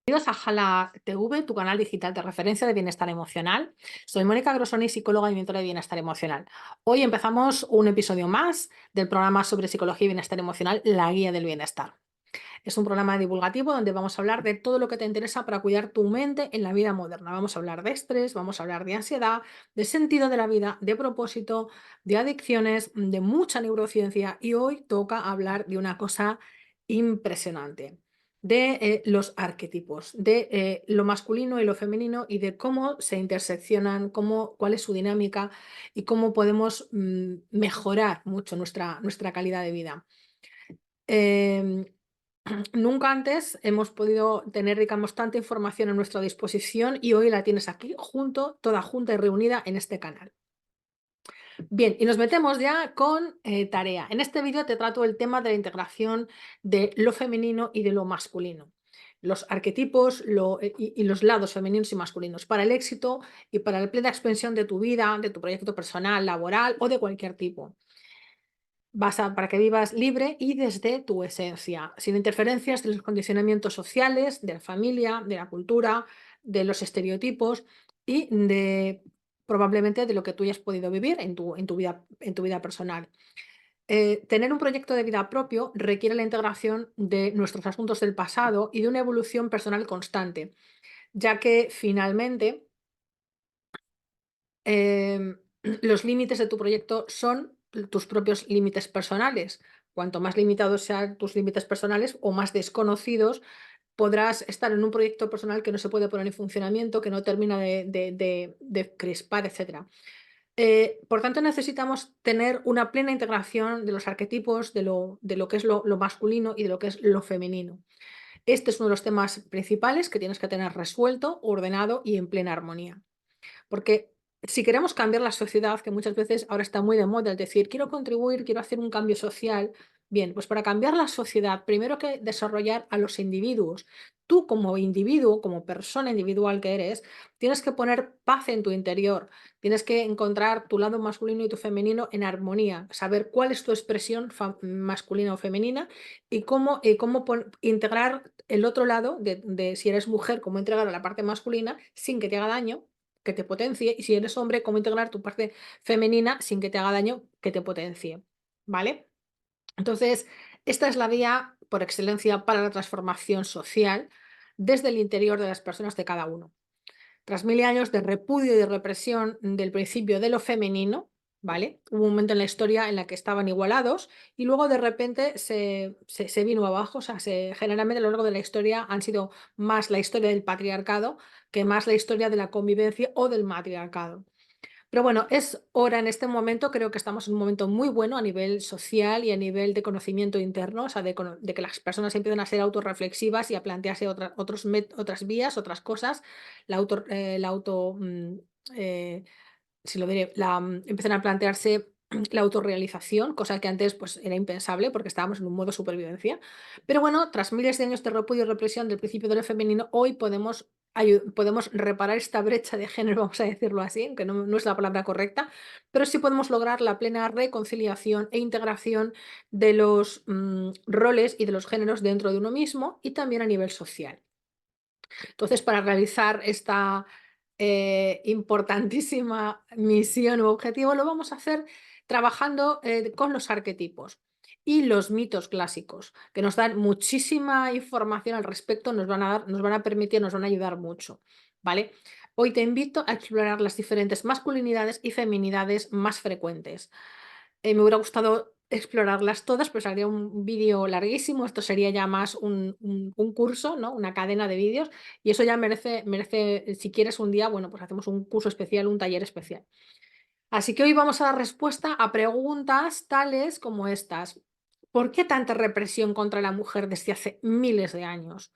Bienvenidos a Jala TV, tu canal digital de referencia de bienestar emocional. Soy Mónica Grosoni, psicóloga y mentora de bienestar emocional. Hoy empezamos un episodio más del programa sobre psicología y bienestar emocional, La Guía del Bienestar. Es un programa divulgativo donde vamos a hablar de todo lo que te interesa para cuidar tu mente en la vida moderna. Vamos a hablar de estrés, vamos a hablar de ansiedad, de sentido de la vida, de propósito, de adicciones, de mucha neurociencia y hoy toca hablar de una cosa impresionante de los arquetipos, de lo masculino y lo femenino y de cómo se interseccionan, cuál es su dinámica y cómo podemos mejorar mucho nuestra calidad de vida. Em, Nunca antes hemos podido tener, digamos, tanta información a nuestra disposición y hoy la tienes aquí toda junta y reunida en este canal. Bien, y nos metemos ya con tarea. En este vídeo te trato el tema de la integración de lo femenino y de lo masculino. Los arquetipos y los lados femeninos y masculinos para el éxito y para la plena expansión de tu vida, de tu proyecto personal, laboral o de cualquier tipo. Para que vivas libre y desde tu esencia, sin interferencias de los condicionamientos sociales, de la familia, de la cultura, de los estereotipos y probablemente de lo que tú hayas podido vivir en tu vida personal. Tener un proyecto de vida propio requiere la integración de nuestros asuntos del pasado y de una evolución personal constante, ya que finalmente los límites de tu proyecto son tus propios límites personales. Cuanto más limitados sean tus límites personales o más desconocidos, podrás estar en un proyecto personal que no se puede poner en funcionamiento, que no termina de crispar, etcétera. Por tanto, necesitamos tener una plena integración de los arquetipos, de lo que es lo masculino y de lo que es lo femenino. Este es uno de los temas principales que tienes que tener resuelto, ordenado y en plena armonía. Porque si queremos cambiar la sociedad, que muchas veces ahora está muy de moda, es decir, quiero contribuir, quiero hacer un cambio social. Bien, pues para cambiar la sociedad, primero hay que desarrollar a los individuos. Tú como individuo, como persona individual que eres, tienes que poner paz en tu interior, tienes que encontrar tu lado masculino y tu femenino en armonía, saber cuál es tu expresión masculina o femenina y cómo integrar el otro lado si eres mujer, cómo integrar a la parte masculina sin que te haga daño, que te potencie, y si eres hombre, cómo integrar tu parte femenina sin que te haga daño, que te potencie, ¿vale? Entonces, esta es la vía por excelencia para la transformación social desde el interior de las personas de cada uno. Tras 1000 años de repudio y de represión del principio de lo femenino, ¿vale? Hubo un momento en la historia en la que estaban igualados y luego de repente se vino abajo. O sea, generalmente a lo largo de la historia han sido más la historia del patriarcado que más la historia de la convivencia o del matriarcado. Pero bueno, es hora en este momento, creo que estamos en un momento muy bueno a nivel social y a nivel de conocimiento interno, o sea, de que las personas empiezan a ser autorreflexivas y a plantearse otras vías, otras cosas, la auto, la auto eh, si lo diré, empiezan a plantearse la autorrealización, cosa que antes pues, era impensable porque estábamos en un modo supervivencia. Pero bueno, tras miles de años de repudio y represión del principio de lo femenino, hoy podemos reparar esta brecha de género, vamos a decirlo así, aunque no es la palabra correcta, pero sí podemos lograr la plena reconciliación e integración de los roles y de los géneros dentro de uno mismo y también a nivel social. Entonces, para realizar esta importantísima misión u objetivo, lo vamos a hacer trabajando con los arquetipos y los mitos clásicos, que nos dan muchísima información al respecto, nos van a permitir, nos van a ayudar mucho, ¿vale? Hoy te invito a explorar las diferentes masculinidades y feminidades más frecuentes. Me hubiera gustado explorarlas todas, pero sería un vídeo larguísimo. Esto sería ya más un curso, ¿no? Una cadena de vídeos, y eso ya merece, si quieres un día, bueno, pues hacemos un curso especial, un taller especial. Así que hoy vamos a dar respuesta a preguntas tales como estas. ¿Por qué tanta represión contra la mujer desde hace miles de años?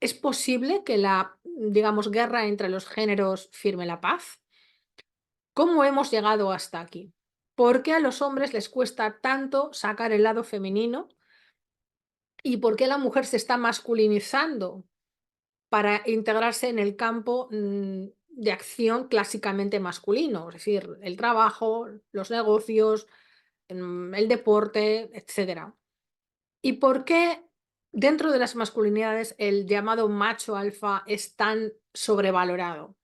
¿Es posible que la, digamos, guerra entre los géneros firme la paz? ¿Cómo hemos llegado hasta aquí? ¿Por qué a los hombres les cuesta tanto sacar el lado femenino? ¿Y por qué la mujer se está masculinizando para integrarse en el campo de acción clásicamente masculino? Es decir, el trabajo, los negocios, el deporte, etcétera. ¿Y por qué dentro de las masculinidades el llamado macho alfa es tan sobrevalorado.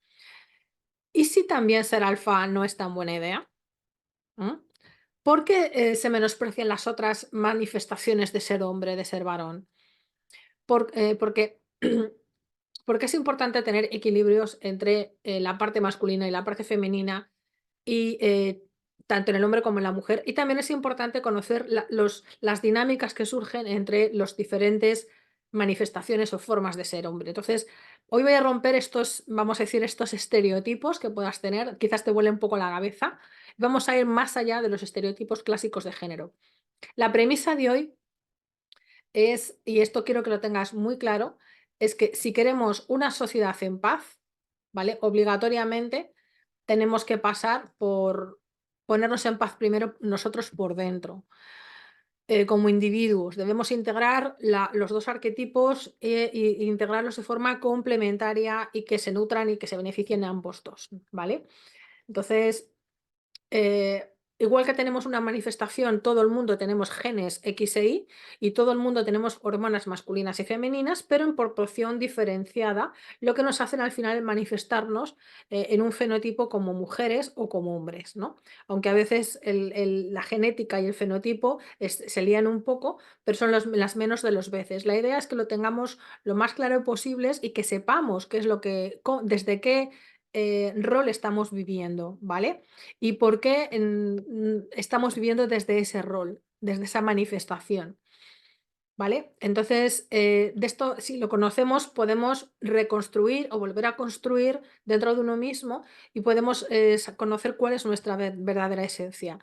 ¿Y si también ser alfa no es tan buena idea? ¿Mm? ¿Por qué se menosprecian las otras manifestaciones de ser hombre, de ser varón? Porque, porque es importante tener equilibrios entre la parte masculina y la parte femenina, y tanto en el hombre como en la mujer. Y también es importante conocer las dinámicas que surgen entre los diferentes manifestaciones o formas de ser hombre. Entonces, hoy voy a romper estos, vamos a decir, estos estereotipos que puedas tener, quizás te vuele un poco la cabeza. Vamos a ir más allá de los estereotipos clásicos de género. La premisa de hoy es, y esto quiero que lo tengas muy claro, es que si queremos una sociedad en paz, ¿vale? Obligatoriamente tenemos que pasar por ponernos en paz primero nosotros por dentro. Como individuos debemos integrar los dos arquetipos e integrarlos de forma complementaria y que se nutran y que se beneficien ambos dos, ¿vale? Entonces, igual que tenemos una manifestación, todo el mundo tenemos genes X e Y todo el mundo tenemos hormonas masculinas y femeninas, pero en proporción diferenciada, lo que nos hacen al final manifestarnos en un fenotipo como mujeres o como hombres, ¿no? Aunque a veces la genética y el fenotipo se lían un poco, pero son las menos de las veces. La idea es que lo tengamos lo más claro posible y que sepamos qué es lo que, desde qué rol estamos viviendo, ¿vale? Y por qué estamos viviendo desde ese rol, desde esa manifestación, ¿vale? Entonces, de esto, si lo conocemos, podemos reconstruir o volver a construir dentro de uno mismo y podemos conocer cuál es nuestra verdadera esencia.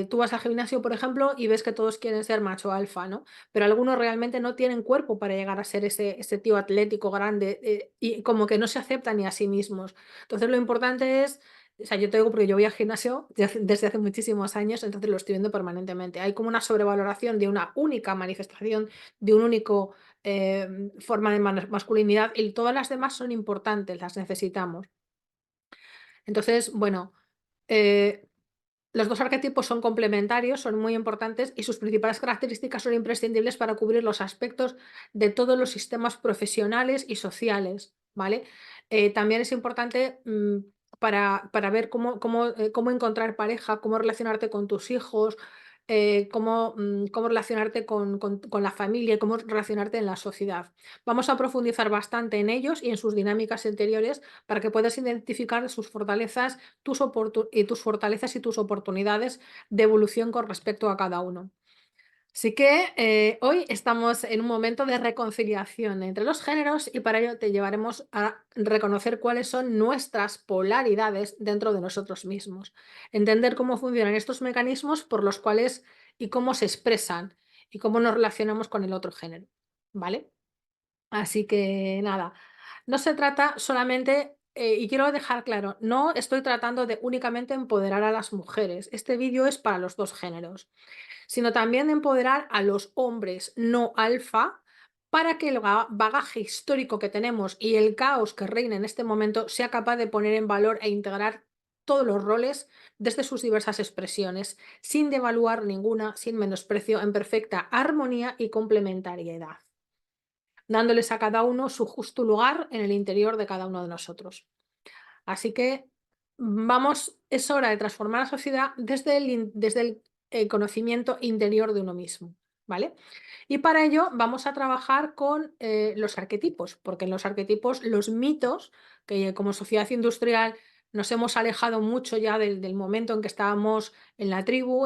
Tú vas al gimnasio, por ejemplo, y ves que todos quieren ser macho alfa, ¿no? Pero algunos realmente no tienen cuerpo para llegar a ser ese tío atlético grande, y como que no se aceptan ni a sí mismos. Entonces lo importante es, o sea, yo te digo porque yo voy al gimnasio desde hace muchísimos años, entonces lo estoy viendo permanentemente. Hay como una sobrevaloración de una única manifestación, de un único forma de masculinidad, y todas las demás son importantes, las necesitamos. Entonces, bueno, eh, los dos arquetipos son complementarios, son muy importantes y sus principales características son imprescindibles para cubrir los aspectos de todos los sistemas profesionales y sociales, ¿vale? También es importante para ver cómo encontrar pareja, cómo relacionarte con tus hijos, cómo relacionarte con la familia y cómo relacionarte en la sociedad. Vamos a profundizar bastante en ellos y en sus dinámicas interiores para que puedas identificar sus fortalezas, tus fortalezas y tus oportunidades de evolución con respecto a cada uno. Así que hoy estamos en un momento de reconciliación entre los géneros y para ello te llevaremos a reconocer cuáles son nuestras polaridades dentro de nosotros mismos, entender cómo funcionan estos mecanismos por los cuales y cómo se expresan y cómo nos relacionamos con el otro género, ¿vale? Así que nada, no se trata solamente, y quiero dejar claro, no estoy tratando de únicamente empoderar a las mujeres, este vídeo es para los dos géneros, sino también de empoderar a los hombres no alfa para que el bagaje histórico que tenemos y el caos que reina en este momento sea capaz de poner en valor e integrar todos los roles desde sus diversas expresiones, sin devaluar ninguna, sin menosprecio, en perfecta armonía y complementariedad, dándoles a cada uno su justo lugar en el interior de cada uno de nosotros. Así que vamos, es hora de transformar la sociedad desde el conocimiento interior de uno mismo, ¿vale? Y para ello vamos a trabajar con los arquetipos, porque en los arquetipos, los mitos, que como sociedad industrial nos hemos alejado mucho ya del momento en que estábamos en la tribu,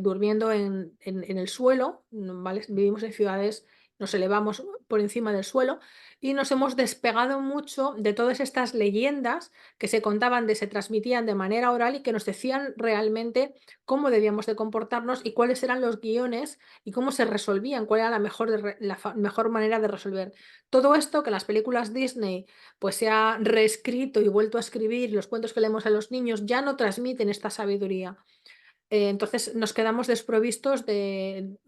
durmiendo en el suelo, ¿vale? Vivimos en ciudades, nos elevamos por encima del suelo y nos hemos despegado mucho de todas estas leyendas que se contaban, se transmitían de manera oral y que nos decían realmente cómo debíamos de comportarnos y cuáles eran los guiones y cómo se resolvían, cuál era la mejor manera de resolver. Todo esto que en las películas Disney pues se ha reescrito y vuelto a escribir, los cuentos que leemos a los niños ya no transmiten esta sabiduría. Entonces nos quedamos desprovistos de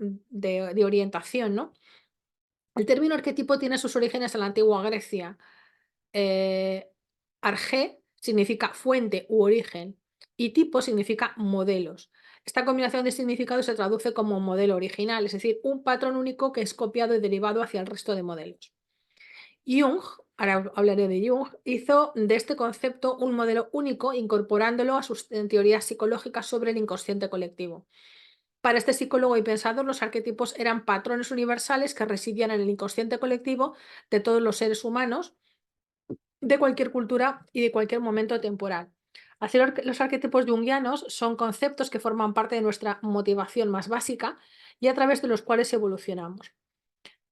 orientación, ¿no? El término arquetipo tiene sus orígenes en la antigua Grecia. Eh, Argé significa fuente u origen y tipo significa modelos. Esta combinación de significados se traduce como modelo original, es decir, un patrón único que es copiado y derivado hacia el resto de modelos. Jung, ahora hablaré de Jung, hizo de este concepto un modelo único incorporándolo a sus teorías psicológicas sobre el inconsciente colectivo. Para este psicólogo y pensador, los arquetipos eran patrones universales que residían en el inconsciente colectivo de todos los seres humanos, de cualquier cultura y de cualquier momento temporal. Así, los arquetipos junguianos son conceptos que forman parte de nuestra motivación más básica y a través de los cuales evolucionamos.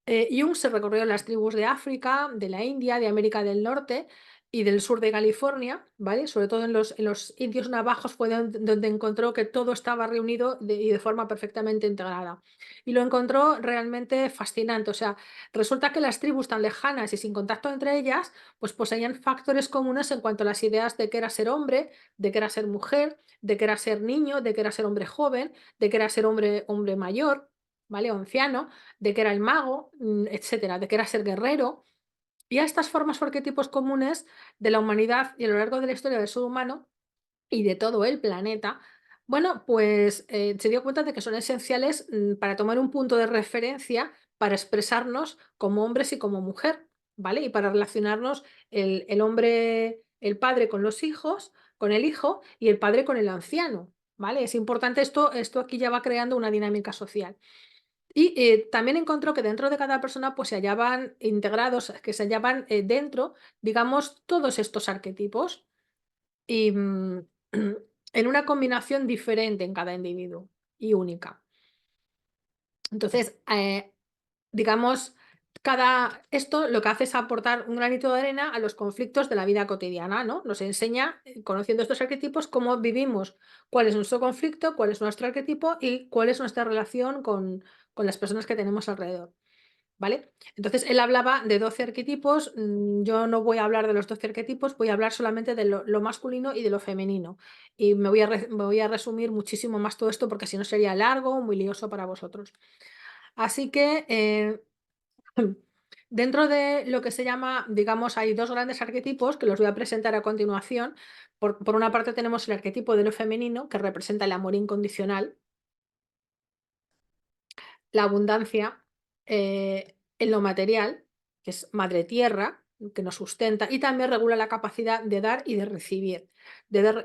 Jung se recorrió las tribus de África, de la India, de América del Norte y del sur de California, ¿vale? Sobre todo en los indios navajos fue donde encontró que todo estaba reunido y de forma perfectamente integrada. Y lo encontró realmente fascinante. O sea, resulta que las tribus tan lejanas y sin contacto entre ellas, pues poseían factores comunes en cuanto a las ideas de qué era ser hombre, de qué era ser mujer, de qué era ser niño, de qué era ser hombre joven, de qué era ser hombre mayor, ¿vale? O anciano, de que era el mago, etcétera, de que era ser guerrero. Y a estas formas o arquetipos comunes de la humanidad y a lo largo de la historia del ser humano y de todo el planeta, bueno, pues se dio cuenta de que son esenciales para tomar un punto de referencia para expresarnos como hombres y como mujer, ¿vale? Y para relacionarnos el hombre, el padre con los hijos, con el hijo y el padre con el anciano, ¿vale? Es importante esto aquí ya va creando una dinámica social. Y, también encontró que dentro de cada persona, pues, se hallaban integrados, que se hallaban, dentro, digamos, todos estos arquetipos y, en una combinación diferente en cada individuo y única. Entonces, digamos, esto lo que hace es aportar un granito de arena a los conflictos de la vida cotidiana, ¿no? Nos enseña, conociendo estos arquetipos, cómo vivimos, cuál es nuestro conflicto, cuál es nuestro arquetipo y cuál es nuestra relación con las personas que tenemos alrededor, ¿vale? Entonces, él hablaba de 12 arquetipos, yo no voy a hablar de los 12 arquetipos, voy a hablar solamente de lo masculino y de lo femenino. Y me voy a resumir muchísimo más todo esto porque si no sería largo, muy lioso para vosotros. Así que, dentro de lo que se llama, digamos, hay dos grandes arquetipos que los voy a presentar a continuación. Por una parte tenemos el arquetipo de lo femenino, que representa el amor incondicional, la abundancia, en lo material, que es madre tierra, que nos sustenta, y también regula la capacidad de dar y de recibir, de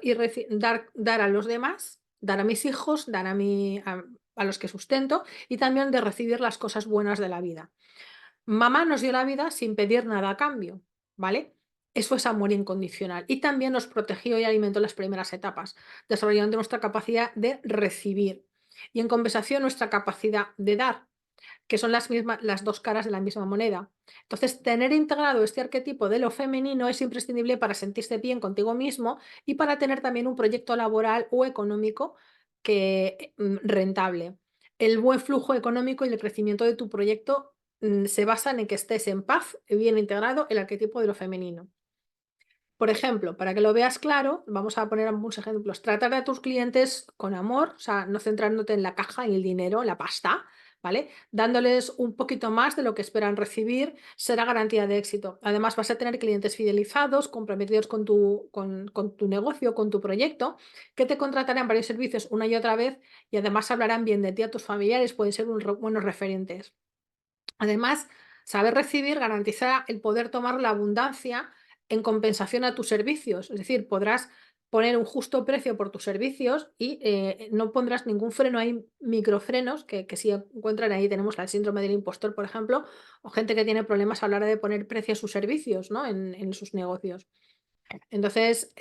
dar a los demás, dar a mis hijos, dar a los que sustento, y también de recibir las cosas buenas de la vida. Mamá nos dio la vida sin pedir nada a cambio, ¿vale? Eso es amor incondicional. Y también nos protegió y alimentó las primeras etapas, desarrollando nuestra capacidad de recibir. Y en compensación nuestra capacidad de dar, que son las dos caras de la misma moneda. Entonces, tener integrado este arquetipo de lo femenino es imprescindible para sentirse bien contigo mismo y para tener también un proyecto laboral o económico rentable. El buen flujo económico y el crecimiento de tu proyecto se basan en que estés en paz y bien integrado el arquetipo de lo femenino. Por ejemplo, para que lo veas claro, vamos a poner algunos ejemplos. Tratar a tus clientes con amor, o sea, no centrándote en la caja, en el dinero, en la pasta, ¿vale? Dándoles un poquito más de lo que esperan recibir, será garantía de éxito. Además, vas a tener clientes fidelizados, comprometidos con tu negocio, con tu proyecto, que te contratarán varios servicios una y otra vez y además hablarán bien de ti a tus familiares, pueden ser buenos referentes. Además, saber recibir garantiza el poder tomar la abundancia en compensación a tus servicios. Es decir, podrás poner un justo precio por tus servicios y no pondrás ningún freno. Hay microfrenos que si encuentran ahí, tenemos el síndrome del impostor, por ejemplo, o gente que tiene problemas a la hora de poner precio a sus servicios, ¿no? en sus negocios. Entonces,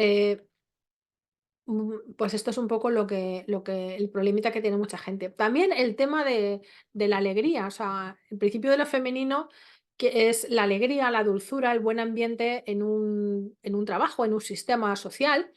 pues esto es un poco lo que el problemita que tiene mucha gente. También el tema de la alegría, o sea, el principio de lo femenino, que es la alegría, la dulzura, el buen ambiente en un trabajo, en un sistema social,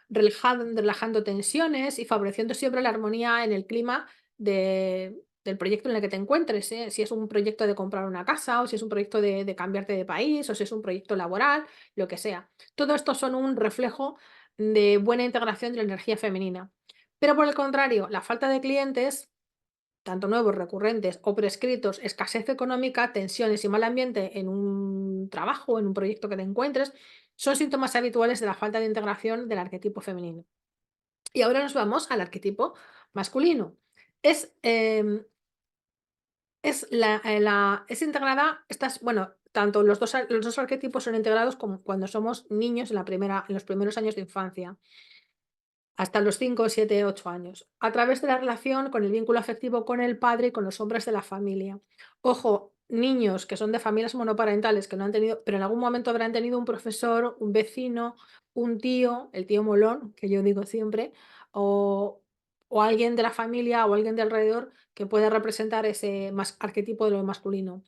relajando tensiones y favoreciendo siempre la armonía en el clima del proyecto en el que te encuentres, ¿eh? Si es un proyecto de comprar una casa, o si es un proyecto de cambiarte de país, o si es un proyecto laboral, lo que sea. Todo esto son un reflejo de buena integración de la energía femenina. Pero por el contrario, la falta de clientes, tanto nuevos, recurrentes o prescritos, escasez económica, tensiones y mal ambiente en un trabajo, en un proyecto que te encuentres, son síntomas habituales de la falta de integración del arquetipo femenino. Y ahora nos vamos al arquetipo masculino. Es, es integrada, bueno, tanto los dos arquetipos son integrados como cuando somos niños en los primeros años de infancia, hasta los 5, 7, 8 años, a través de la relación con el vínculo afectivo con el padre y con los hombres de la familia. Ojo, niños que son de familias monoparentales que no han tenido, pero en algún momento habrán tenido un profesor, un vecino, un tío, el tío molón, que yo digo siempre, o, o alguien de la familia o alguien de alrededor que pueda representar ese arquetipo de lo masculino.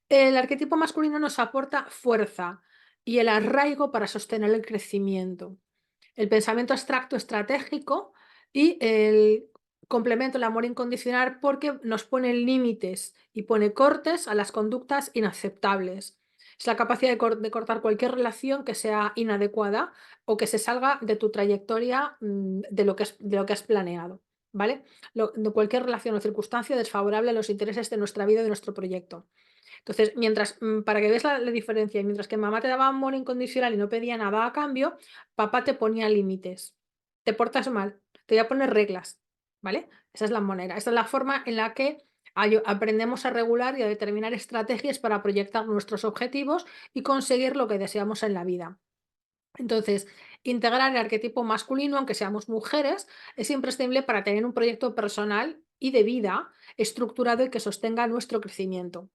El arquetipo masculino nos aporta fuerza y el arraigo para sostener el crecimiento, el pensamiento abstracto estratégico y el complemento, el amor incondicional, porque nos pone límites y pone cortes a las conductas inaceptables. Es la capacidad de cortar cualquier relación que sea inadecuada o que se salga de tu trayectoria, de lo que has planeado, ¿vale? De cualquier relación o circunstancia desfavorable a los intereses de nuestra vida y de nuestro proyecto. Entonces, para que veas la diferencia, mientras que mamá te daba amor incondicional y no pedía nada a cambio, papá te ponía límites. Te portas mal, te voy a poner reglas, ¿vale? Esa es la manera, esa es la forma en la que aprendemos a regular y a determinar estrategias para proyectar nuestros objetivos y conseguir lo que deseamos en la vida. Entonces, integrar el arquetipo masculino, aunque seamos mujeres, es imprescindible para tener un proyecto personal y de vida estructurado y que sostenga nuestro crecimiento.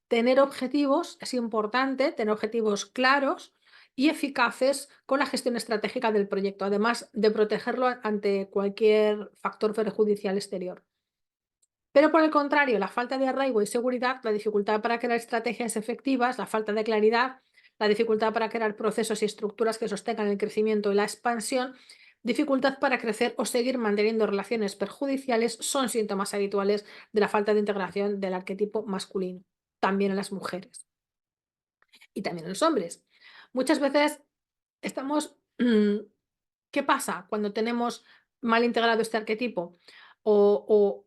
Tener objetivos es importante, tener objetivos claros y eficaces con la gestión estratégica del proyecto, además de protegerlo ante cualquier factor perjudicial exterior. Pero por el contrario, la falta de arraigo y seguridad, la dificultad para crear estrategias efectivas, la falta de claridad, la dificultad para crear procesos y estructuras que sostengan el crecimiento y la expansión, dificultad para crecer o seguir manteniendo relaciones perjudiciales son síntomas habituales de la falta de integración del arquetipo masculino, también en las mujeres y también en los hombres. Muchas veces estamos, ¿qué pasa cuando tenemos mal integrado este arquetipo o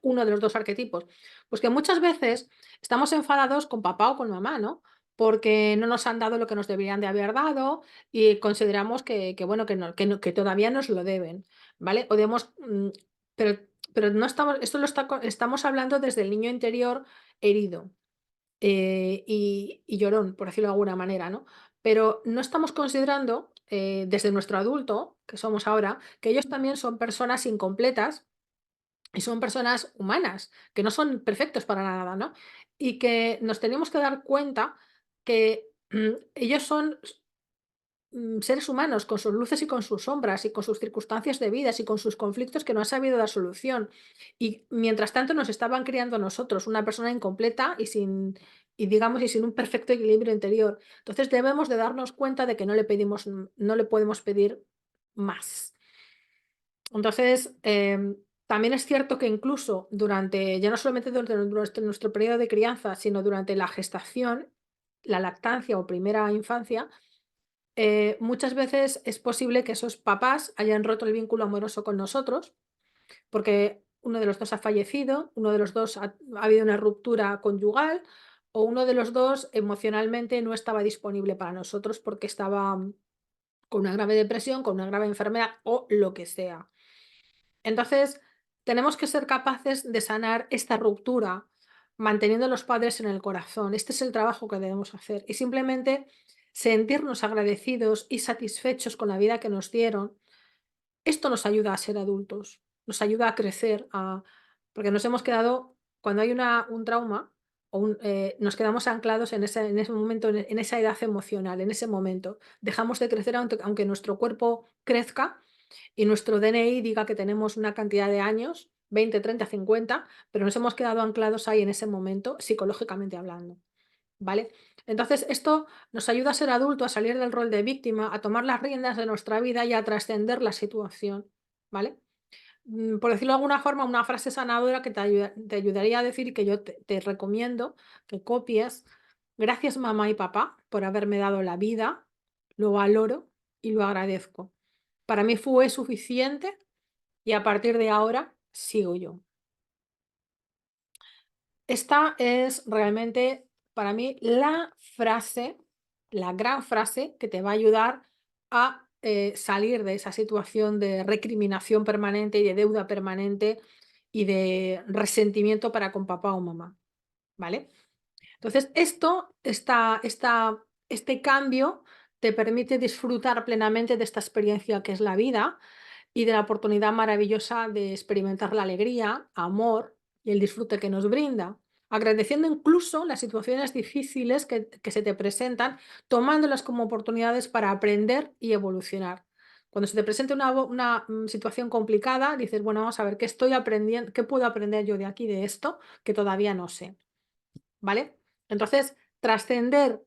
uno de los dos arquetipos? Pues que muchas veces estamos enfadados con papá o con mamá, ¿no? Porque no nos han dado lo que nos deberían de haber dado y consideramos bueno, que todavía nos lo deben, ¿vale? Pero, pero no estamos, estamos hablando desde el niño interior herido, y llorón, por decirlo de alguna manera, ¿no? Pero no estamos considerando, desde nuestro adulto, que somos ahora, que ellos también son personas incompletas y son personas humanas, que no son perfectos para nada, ¿no? Y que nos tenemos que dar cuenta que ellos son seres humanos con sus luces y con sus sombras y con sus circunstancias de vidas y con sus conflictos que no han sabido dar solución. Y mientras tanto nos estaban criando a nosotros una persona incompleta y digamos, y sin un perfecto equilibrio interior. Entonces debemos de darnos cuenta de que no le podemos pedir más. Entonces, también es cierto que incluso ya no solamente durante nuestro periodo de crianza, sino durante la gestación, la lactancia o primera infancia, muchas veces es posible que esos papás hayan roto el vínculo amoroso con nosotros, porque uno de los dos ha fallecido, uno de los dos ha habido una ruptura conyugal, o uno de los dos emocionalmente no estaba disponible para nosotros porque estaba con una grave depresión, con una grave enfermedad o lo que sea. Entonces, tenemos que ser capaces de sanar esta ruptura, manteniendo a los padres en el corazón. Este es el trabajo que debemos hacer. Y simplemente sentirnos agradecidos y satisfechos con la vida que nos dieron. Esto nos ayuda a ser adultos, nos ayuda a crecer, porque nos hemos quedado, cuando hay un trauma, nos quedamos anclados en ese momento, en esa edad emocional, en ese momento. Dejamos de crecer aunque nuestro cuerpo crezca y nuestro DNI diga que tenemos una cantidad de años, 20, 30, 50, pero nos hemos quedado anclados ahí en ese momento, psicológicamente hablando, ¿vale? Entonces, esto nos ayuda a ser adultos, a salir del rol de víctima, a tomar las riendas de nuestra vida y a trascender la situación, ¿vale? Por decirlo de alguna forma, una frase sanadora que te ayudaría a decir, que yo te recomiendo que copies: gracias mamá y papá por haberme dado la vida, lo valoro y lo agradezco. Para mí fue suficiente y a partir de ahora sigo yo. Esta es realmente para mí la frase, la gran frase que te va a ayudar a salir de esa situación de recriminación permanente y de deuda permanente y de resentimiento para con papá o mamá, ¿vale? Entonces, este cambio te permite disfrutar plenamente de esta experiencia que es la vida y de la oportunidad maravillosa de experimentar la alegría, amor y el disfrute que nos brinda, agradeciendo incluso las situaciones difíciles que se te presentan, tomándolas como oportunidades para aprender y evolucionar. Cuando se te presenta una situación complicada, dices, bueno, vamos a ver, ¿qué estoy aprendiendo? ¿Qué puedo aprender yo de aquí, de esto, que todavía no sé? ¿Vale? Entonces, trascender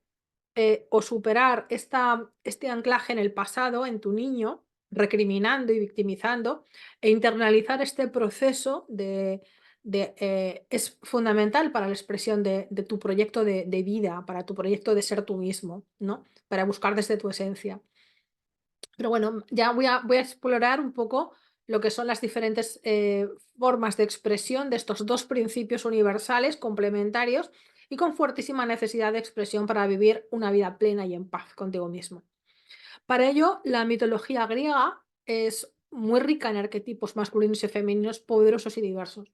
o superar este anclaje en el pasado, en tu niño, recriminando y victimizando, e internalizar este proceso es fundamental para la expresión de tu proyecto de vida, para tu proyecto de ser tú mismo, ¿no? Para buscar desde tu esencia. Pero bueno, ya voy a explorar un poco lo que son las diferentes formas de expresión de estos dos principios universales complementarios y con fuertísima necesidad de expresión para vivir una vida plena y en paz contigo mismo. Para ello, la mitología griega es muy rica en arquetipos masculinos y femeninos poderosos y diversos.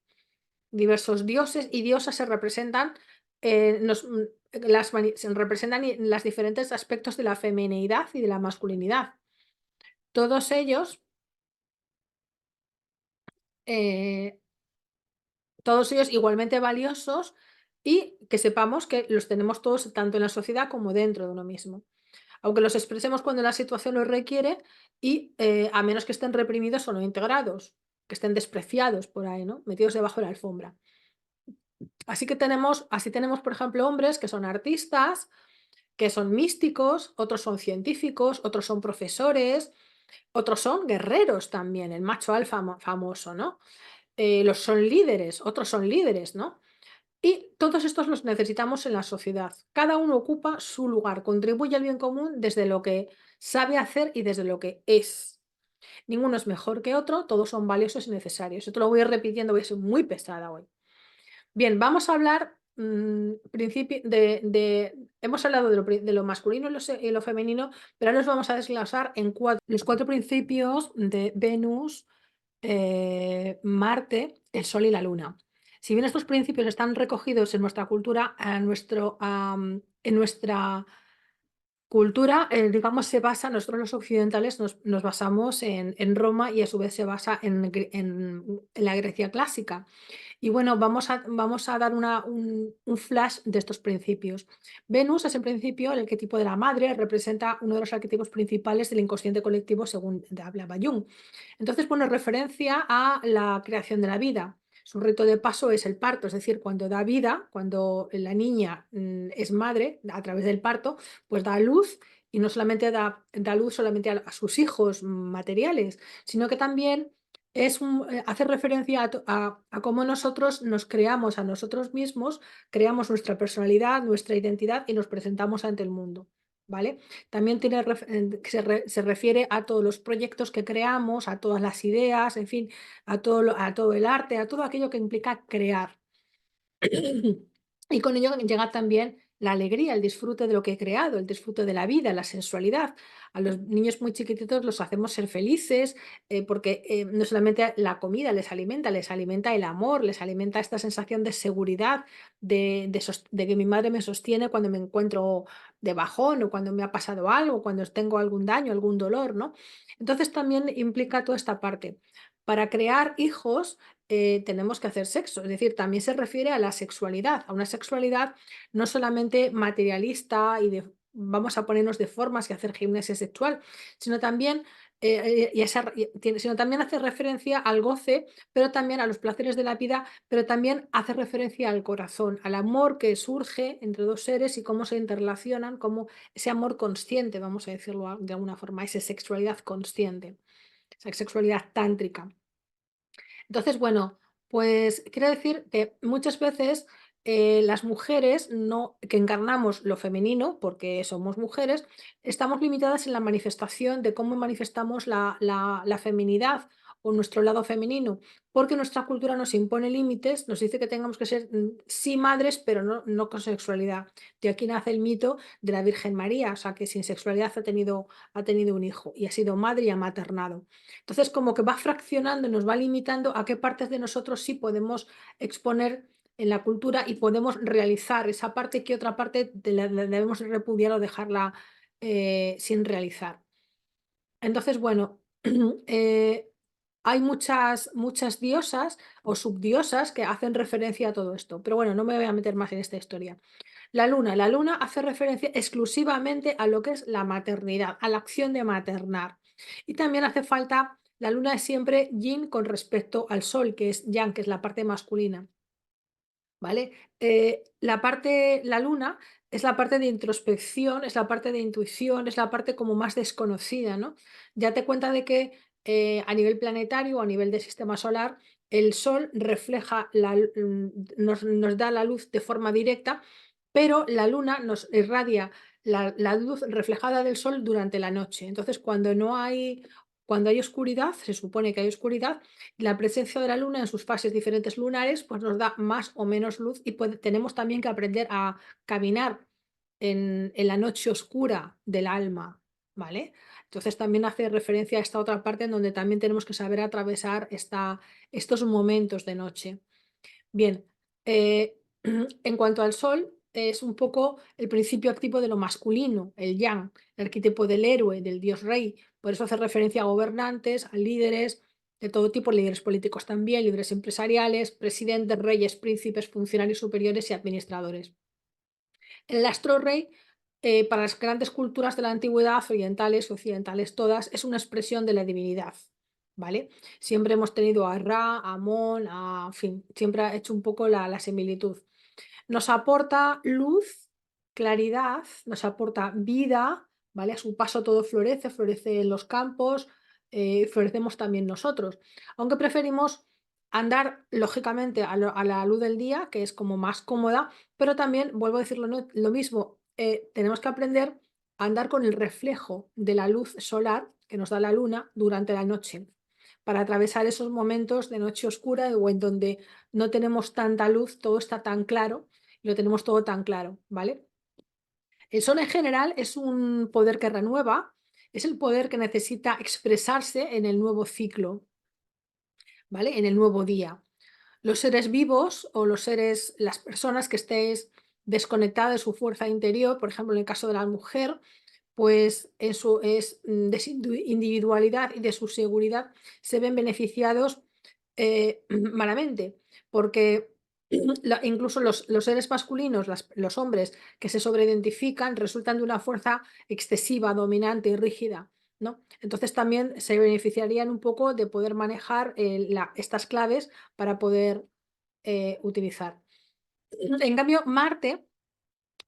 Diversos dioses y diosas se representan, se representan en los diferentes aspectos de la feminidad y de la masculinidad. Todos ellos eh, todos ellos igualmente valiosos y que sepamos que los tenemos todos tanto en la sociedad como dentro de uno mismo. Aunque los expresemos cuando la situación lo requiere y a menos que estén reprimidos o no integrados, que estén despreciados por ahí, ¿no? Metidos debajo de la alfombra. Así tenemos, por ejemplo, hombres que son artistas, que son místicos, otros son científicos, otros son profesores, otros son guerreros también, el macho alfa famoso, ¿no? Los son líderes, otros son líderes, ¿no? Y todos estos los necesitamos en la sociedad. Cada uno ocupa su lugar, contribuye al bien común desde lo que sabe hacer y desde lo que es. Ninguno es mejor que otro, todos son valiosos y necesarios. Esto lo voy a ir repitiendo, voy a ser muy pesada hoy. Bien, vamos a hablar hemos hablado de lo masculino y lo femenino, pero ahora los vamos a desglosar en los cuatro principios de Venus, Marte, el Sol y la Luna. Si bien estos principios están recogidos en nuestra cultura, en nuestra cultura, digamos, nosotros los occidentales nos basamos en Roma y a su vez se basa en la Grecia clásica. Y bueno, vamos a dar un flash de estos principios. Venus es el principio, el arquetipo de la madre, representa uno de los arquetipos principales del inconsciente colectivo, según hablaba Jung. Entonces pone referencia a la creación de la vida. Su rito de paso es el parto, es decir, cuando da vida, cuando la niña es madre, a través del parto, pues da luz y no solamente da luz solamente a sus hijos materiales, sino que también hace referencia a cómo nosotros nos creamos a nosotros mismos, creamos nuestra personalidad, nuestra identidad y nos presentamos ante el mundo. ¿Vale? También se refiere a todos los proyectos que creamos, a todas las ideas, en fin, a todo el arte, a todo aquello que implica crear. Y con ello llega también la alegría, el disfrute de lo que he creado, el disfrute de la vida, la sensualidad. A los niños muy chiquititos los hacemos ser felices porque no solamente la comida les alimenta el amor, les alimenta esta sensación de seguridad, de que mi madre me sostiene cuando me encuentro de bajón o cuando me ha pasado algo, cuando tengo algún daño, algún dolor, ¿no? Entonces también implica toda esta parte. Para crear hijos tenemos que hacer sexo, es decir, también se refiere a la sexualidad, a una sexualidad no solamente materialista vamos a ponernos de formas y hacer gimnasia sexual, sino también, sino también hace referencia al goce, pero también a los placeres de la vida, pero también hace referencia al corazón, al amor que surge entre dos seres y cómo se interrelacionan, como ese amor consciente, vamos a decirlo de alguna forma, esa sexualidad consciente, esa sexualidad tántrica. Entonces, bueno, pues quiero decir que muchas veces las mujeres que encarnamos lo femenino, porque somos mujeres, estamos limitadas en la manifestación de cómo manifestamos la feminidad o nuestro lado femenino, porque nuestra cultura nos impone límites, nos dice que tengamos que ser sí madres, pero no con sexualidad. De aquí nace el mito de la Virgen María, o sea, que sin sexualidad ha tenido un hijo y ha sido madre y ha maternado. Entonces, como que va fraccionando, nos va limitando a qué partes de nosotros sí podemos exponer en la cultura y podemos realizar esa parte que otra parte la debemos repudiar o dejarla sin realizar. Entonces, bueno, hay muchas diosas o subdiosas que hacen referencia a todo esto, pero bueno, no me voy a meter más en esta historia. La luna hace referencia exclusivamente a lo que es la maternidad, a la acción de maternar. Y también hace falta, la luna es siempre yin con respecto al sol, que es yang, que es la parte masculina. ¿Vale? La luna es la parte de introspección, es la parte de intuición, es la parte como más desconocida, ¿no? Date cuenta de que a nivel planetario o a nivel del sistema solar, el Sol refleja, nos da la luz de forma directa, pero la luna nos irradia la luz reflejada del Sol durante la noche. Entonces, cuando hay oscuridad, se supone que hay oscuridad, la presencia de la luna en sus fases diferentes lunares pues nos da más o menos luz y tenemos también que aprender a caminar en la noche oscura del alma, ¿vale? Entonces también hace referencia a esta otra parte en donde también tenemos que saber atravesar estos momentos de noche. Bien, en cuanto al sol, es un poco el principio activo de lo masculino, el yang, el arquetipo del héroe, del dios rey. Por eso hace referencia a gobernantes, a líderes de todo tipo, líderes políticos también, líderes empresariales, presidentes, reyes, príncipes, funcionarios superiores y administradores. El astro rey, para las grandes culturas de la antigüedad, orientales, occidentales, todas, es una expresión de la divinidad. ¿Vale? Siempre hemos tenido a Ra, a Amón, en fin, siempre ha hecho un poco la similitud. Nos aporta luz, claridad, nos aporta vida, ¿vale? A su paso todo florece, florece en los campos, florecemos también nosotros. Aunque preferimos andar, lógicamente, a la luz del día, que es como más cómoda, pero también, vuelvo a decir lo mismo, tenemos que aprender a andar con el reflejo de la luz solar que nos da la luna durante la noche, para atravesar esos momentos de noche oscura o en donde no tenemos tanta luz, todo está tan claro y lo tenemos todo tan claro, ¿vale? El sol en general es un poder que renueva, es el poder que necesita expresarse en el nuevo ciclo, ¿vale? En el nuevo día. Los seres vivos o las personas que estéis desconectadas de su fuerza interior, por ejemplo, en el caso de la mujer, pues de su individualidad y de su seguridad se ven beneficiados malamente, porque incluso los seres masculinos, los hombres que se sobreidentifican, resultan de una fuerza excesiva, dominante y rígida, ¿no? Entonces también se beneficiarían un poco de poder manejar estas claves para poder utilizar. En cambio, Marte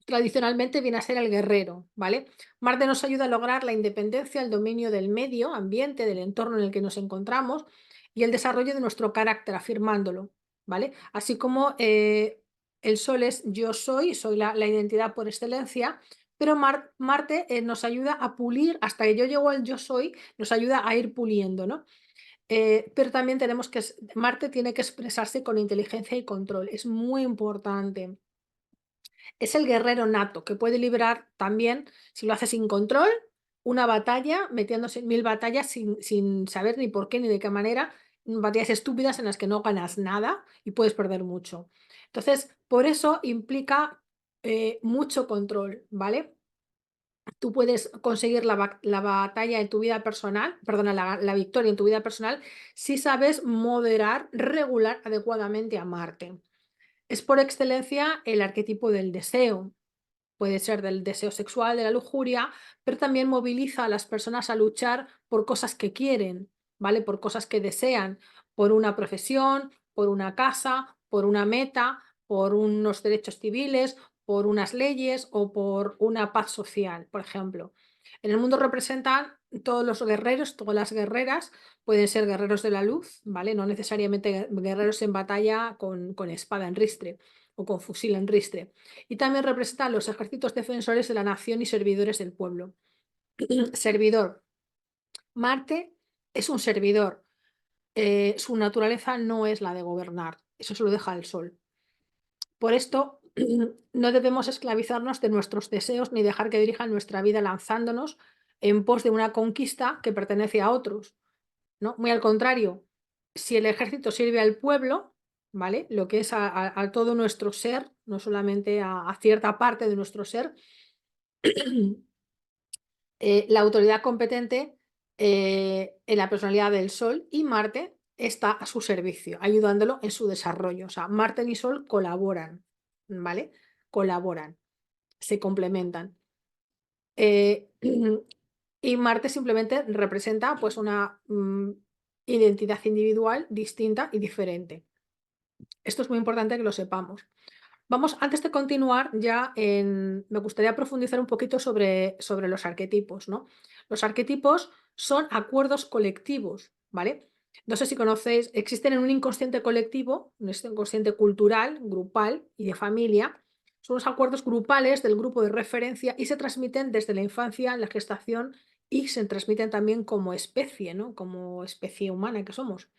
tradicionalmente viene a ser el guerrero, ¿vale? Marte nos ayuda a lograr la independencia, el dominio del medio ambiente, del entorno en el que nos encontramos y el desarrollo de nuestro carácter, afirmándolo, ¿vale? Así como el Sol es yo soy la identidad por excelencia, pero Marte nos ayuda a pulir, hasta que yo llego al yo soy, nos ayuda a ir puliendo, ¿no? Pero también Marte tiene que expresarse con inteligencia y control, es muy importante. Es el guerrero nato que puede librar también, si lo hace sin control, una batalla, metiéndose en 1000 batallas sin saber ni por qué ni de qué manera, batallas estúpidas en las que no ganas nada y puedes perder mucho. Entonces, por eso implica mucho control, ¿vale? Tú puedes conseguir la batalla en tu vida personal, perdona, la victoria en tu vida personal, si sabes moderar, regular adecuadamente a Marte. Es por excelencia el arquetipo del deseo. Puede ser del deseo sexual, de la lujuria, pero también moviliza a las personas a luchar por cosas que quieren, ¿vale? Por cosas que desean, por una profesión, por una casa, por una meta, por unos derechos civiles, por unas leyes o por una paz social, por ejemplo. En el mundo representan todos los guerreros, todas las guerreras, pueden ser guerreros de la luz, ¿vale? No necesariamente guerreros en batalla con espada en ristre o con fusil en ristre. Y también representan los ejércitos defensores de la nación y servidores del pueblo. Servidor. Marte es un servidor. su naturaleza no es la de gobernar, eso se lo deja el Sol. Por esto, no debemos esclavizarnos de nuestros deseos ni dejar que dirijan nuestra vida lanzándonos en pos de una conquista que pertenece a otros, ¿no? Muy al contrario, si el ejército sirve al pueblo, ¿vale? Lo que es a todo nuestro ser, no solamente a cierta parte de nuestro ser, la autoridad competente en la personalidad del Sol y Marte está a su servicio, ayudándolo en su desarrollo. O sea, Marte y Sol colaboran, ¿vale? Colaboran, se complementan. Eh, y Marte simplemente representa pues una identidad individual distinta y diferente. Esto es muy importante que lo sepamos. Vamos, antes de continuar, me gustaría profundizar un poquito sobre los arquetipos, ¿no? Los arquetipos son acuerdos colectivos, ¿vale? No sé si conocéis, existen en un inconsciente colectivo, un inconsciente cultural, grupal y de familia. Son los acuerdos grupales del grupo de referencia y se transmiten desde la infancia, la gestación y se transmiten también como especie, ¿no? Como especie humana que somos.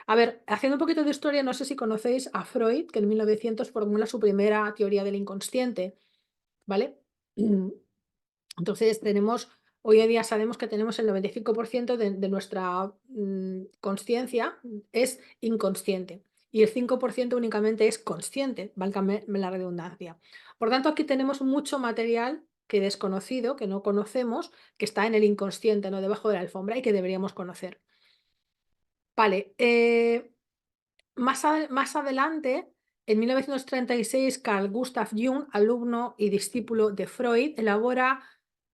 A ver, haciendo un poquito de historia, no sé si conocéis a Freud, que en 1900 formula su primera teoría del inconsciente, ¿vale? Entonces hoy en día sabemos que tenemos el 95% de nuestra consciencia es inconsciente y el 5% únicamente es consciente, válgame la redundancia. Por tanto, aquí tenemos mucho material que desconocido, que no conocemos, que está en el inconsciente, no debajo de la alfombra y que deberíamos conocer. Vale, más adelante, en 1936, Carl Gustav Jung, alumno y discípulo de Freud, elabora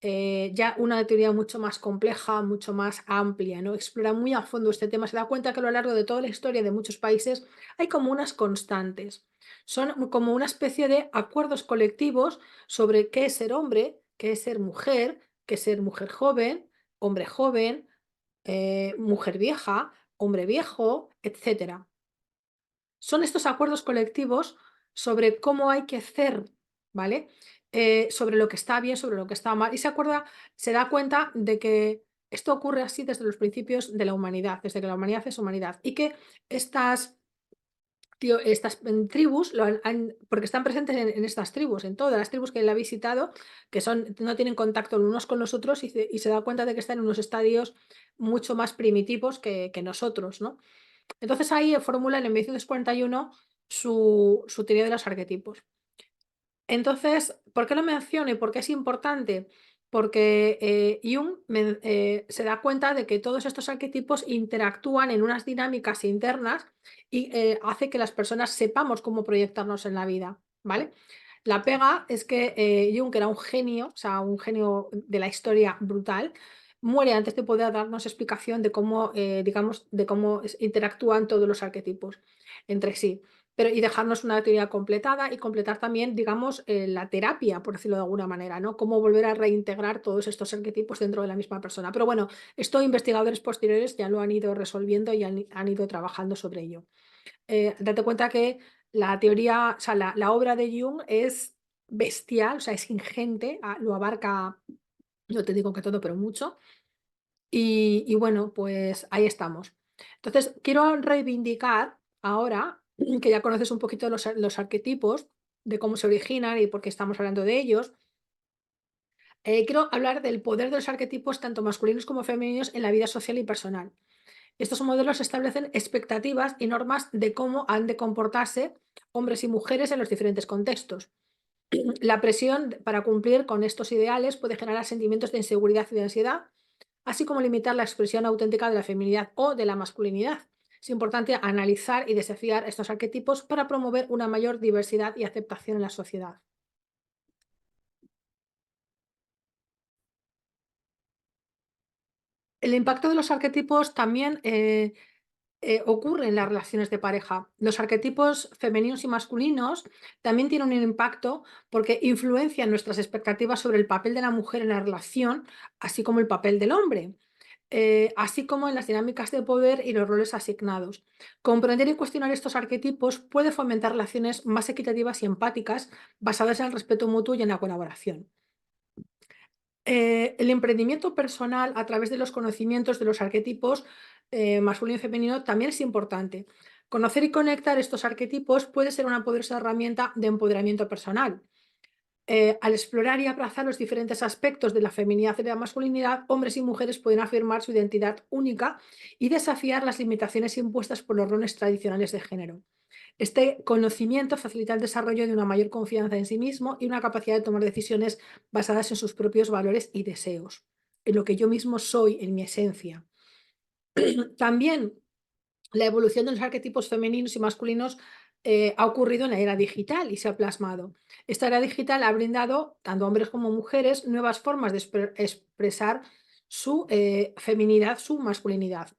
ya una teoría mucho más compleja, mucho más amplia, ¿no? Explora muy a fondo este tema, se da cuenta que a lo largo de toda la historia de muchos países hay como unas constantes. Son como una especie de acuerdos colectivos sobre qué es ser hombre, qué es ser mujer joven, mujer vieja, hombre viejo, etcétera. Son estos acuerdos colectivos sobre cómo hay que hacer, ¿vale? Sobre lo que está bien, sobre lo que está mal. Y se da cuenta de que esto ocurre así desde los principios de la humanidad, desde que la humanidad es humanidad. Y que estas tribus, porque están presentes en estas tribus, en todas las tribus que él ha visitado, que no tienen contacto los unos con los otros y se da cuenta de que están en unos estadios mucho más primitivos que nosotros, ¿no? Entonces ahí formula en 1941 su teoría de los arquetipos. Entonces, ¿por qué lo menciono y por qué es importante? Porque Jung se da cuenta de que todos estos arquetipos interactúan en unas dinámicas internas y hace que las personas sepamos cómo proyectarnos en la vida, ¿vale? La pega es que Jung, que era un genio, o sea, un genio de la historia brutal, muere antes de poder darnos explicación de cómo, digamos, de cómo interactúan todos los arquetipos entre sí. Y dejarnos una teoría completada y completar también, digamos, la terapia, por decirlo de alguna manera, ¿no? Cómo volver a reintegrar todos estos arquetipos dentro de la misma persona. Pero bueno, esto investigadores posteriores ya lo han ido resolviendo y han ido trabajando sobre ello. Date cuenta que la teoría, o sea, la obra de Jung es bestial, o sea, es ingente, lo abarca, no te digo que todo, pero mucho. Y bueno, pues ahí estamos. Entonces, quiero reivindicar ahora, que ya conoces un poquito los arquetipos, de cómo se originan y por qué estamos hablando de ellos. Quiero hablar del poder de los arquetipos, tanto masculinos como femeninos, en la vida social y personal. Estos modelos establecen expectativas y normas de cómo han de comportarse hombres y mujeres en los diferentes contextos. La presión para cumplir con estos ideales puede generar sentimientos de inseguridad y de ansiedad, así como limitar la expresión auténtica de la feminidad o de la masculinidad. Es importante analizar y desafiar estos arquetipos para promover una mayor diversidad y aceptación en la sociedad. El impacto de los arquetipos también ocurre en las relaciones de pareja. Los arquetipos femeninos y masculinos también tienen un impacto porque influencian nuestras expectativas sobre el papel de la mujer en la relación, así como el papel del hombre. Así como en las dinámicas de poder y los roles asignados. Comprender y cuestionar estos arquetipos puede fomentar relaciones más equitativas y empáticas basadas en el respeto mutuo y en la colaboración. El emprendimiento personal a través de los conocimientos de los arquetipos masculino y femenino también es importante. Conocer y conectar estos arquetipos puede ser una poderosa herramienta de empoderamiento personal. Al explorar y abrazar los diferentes aspectos de la feminidad y de la masculinidad, hombres y mujeres pueden afirmar su identidad única y desafiar las limitaciones impuestas por los roles tradicionales de género. Este conocimiento facilita el desarrollo de una mayor confianza en sí mismo y una capacidad de tomar decisiones basadas en sus propios valores y deseos, en lo que yo mismo soy, en mi esencia. También la evolución de los arquetipos femeninos y masculinos ha ocurrido en la era digital y se ha plasmado. Esta era digital ha brindado, tanto a hombres como mujeres, nuevas formas de expresar su feminidad, su masculinidad.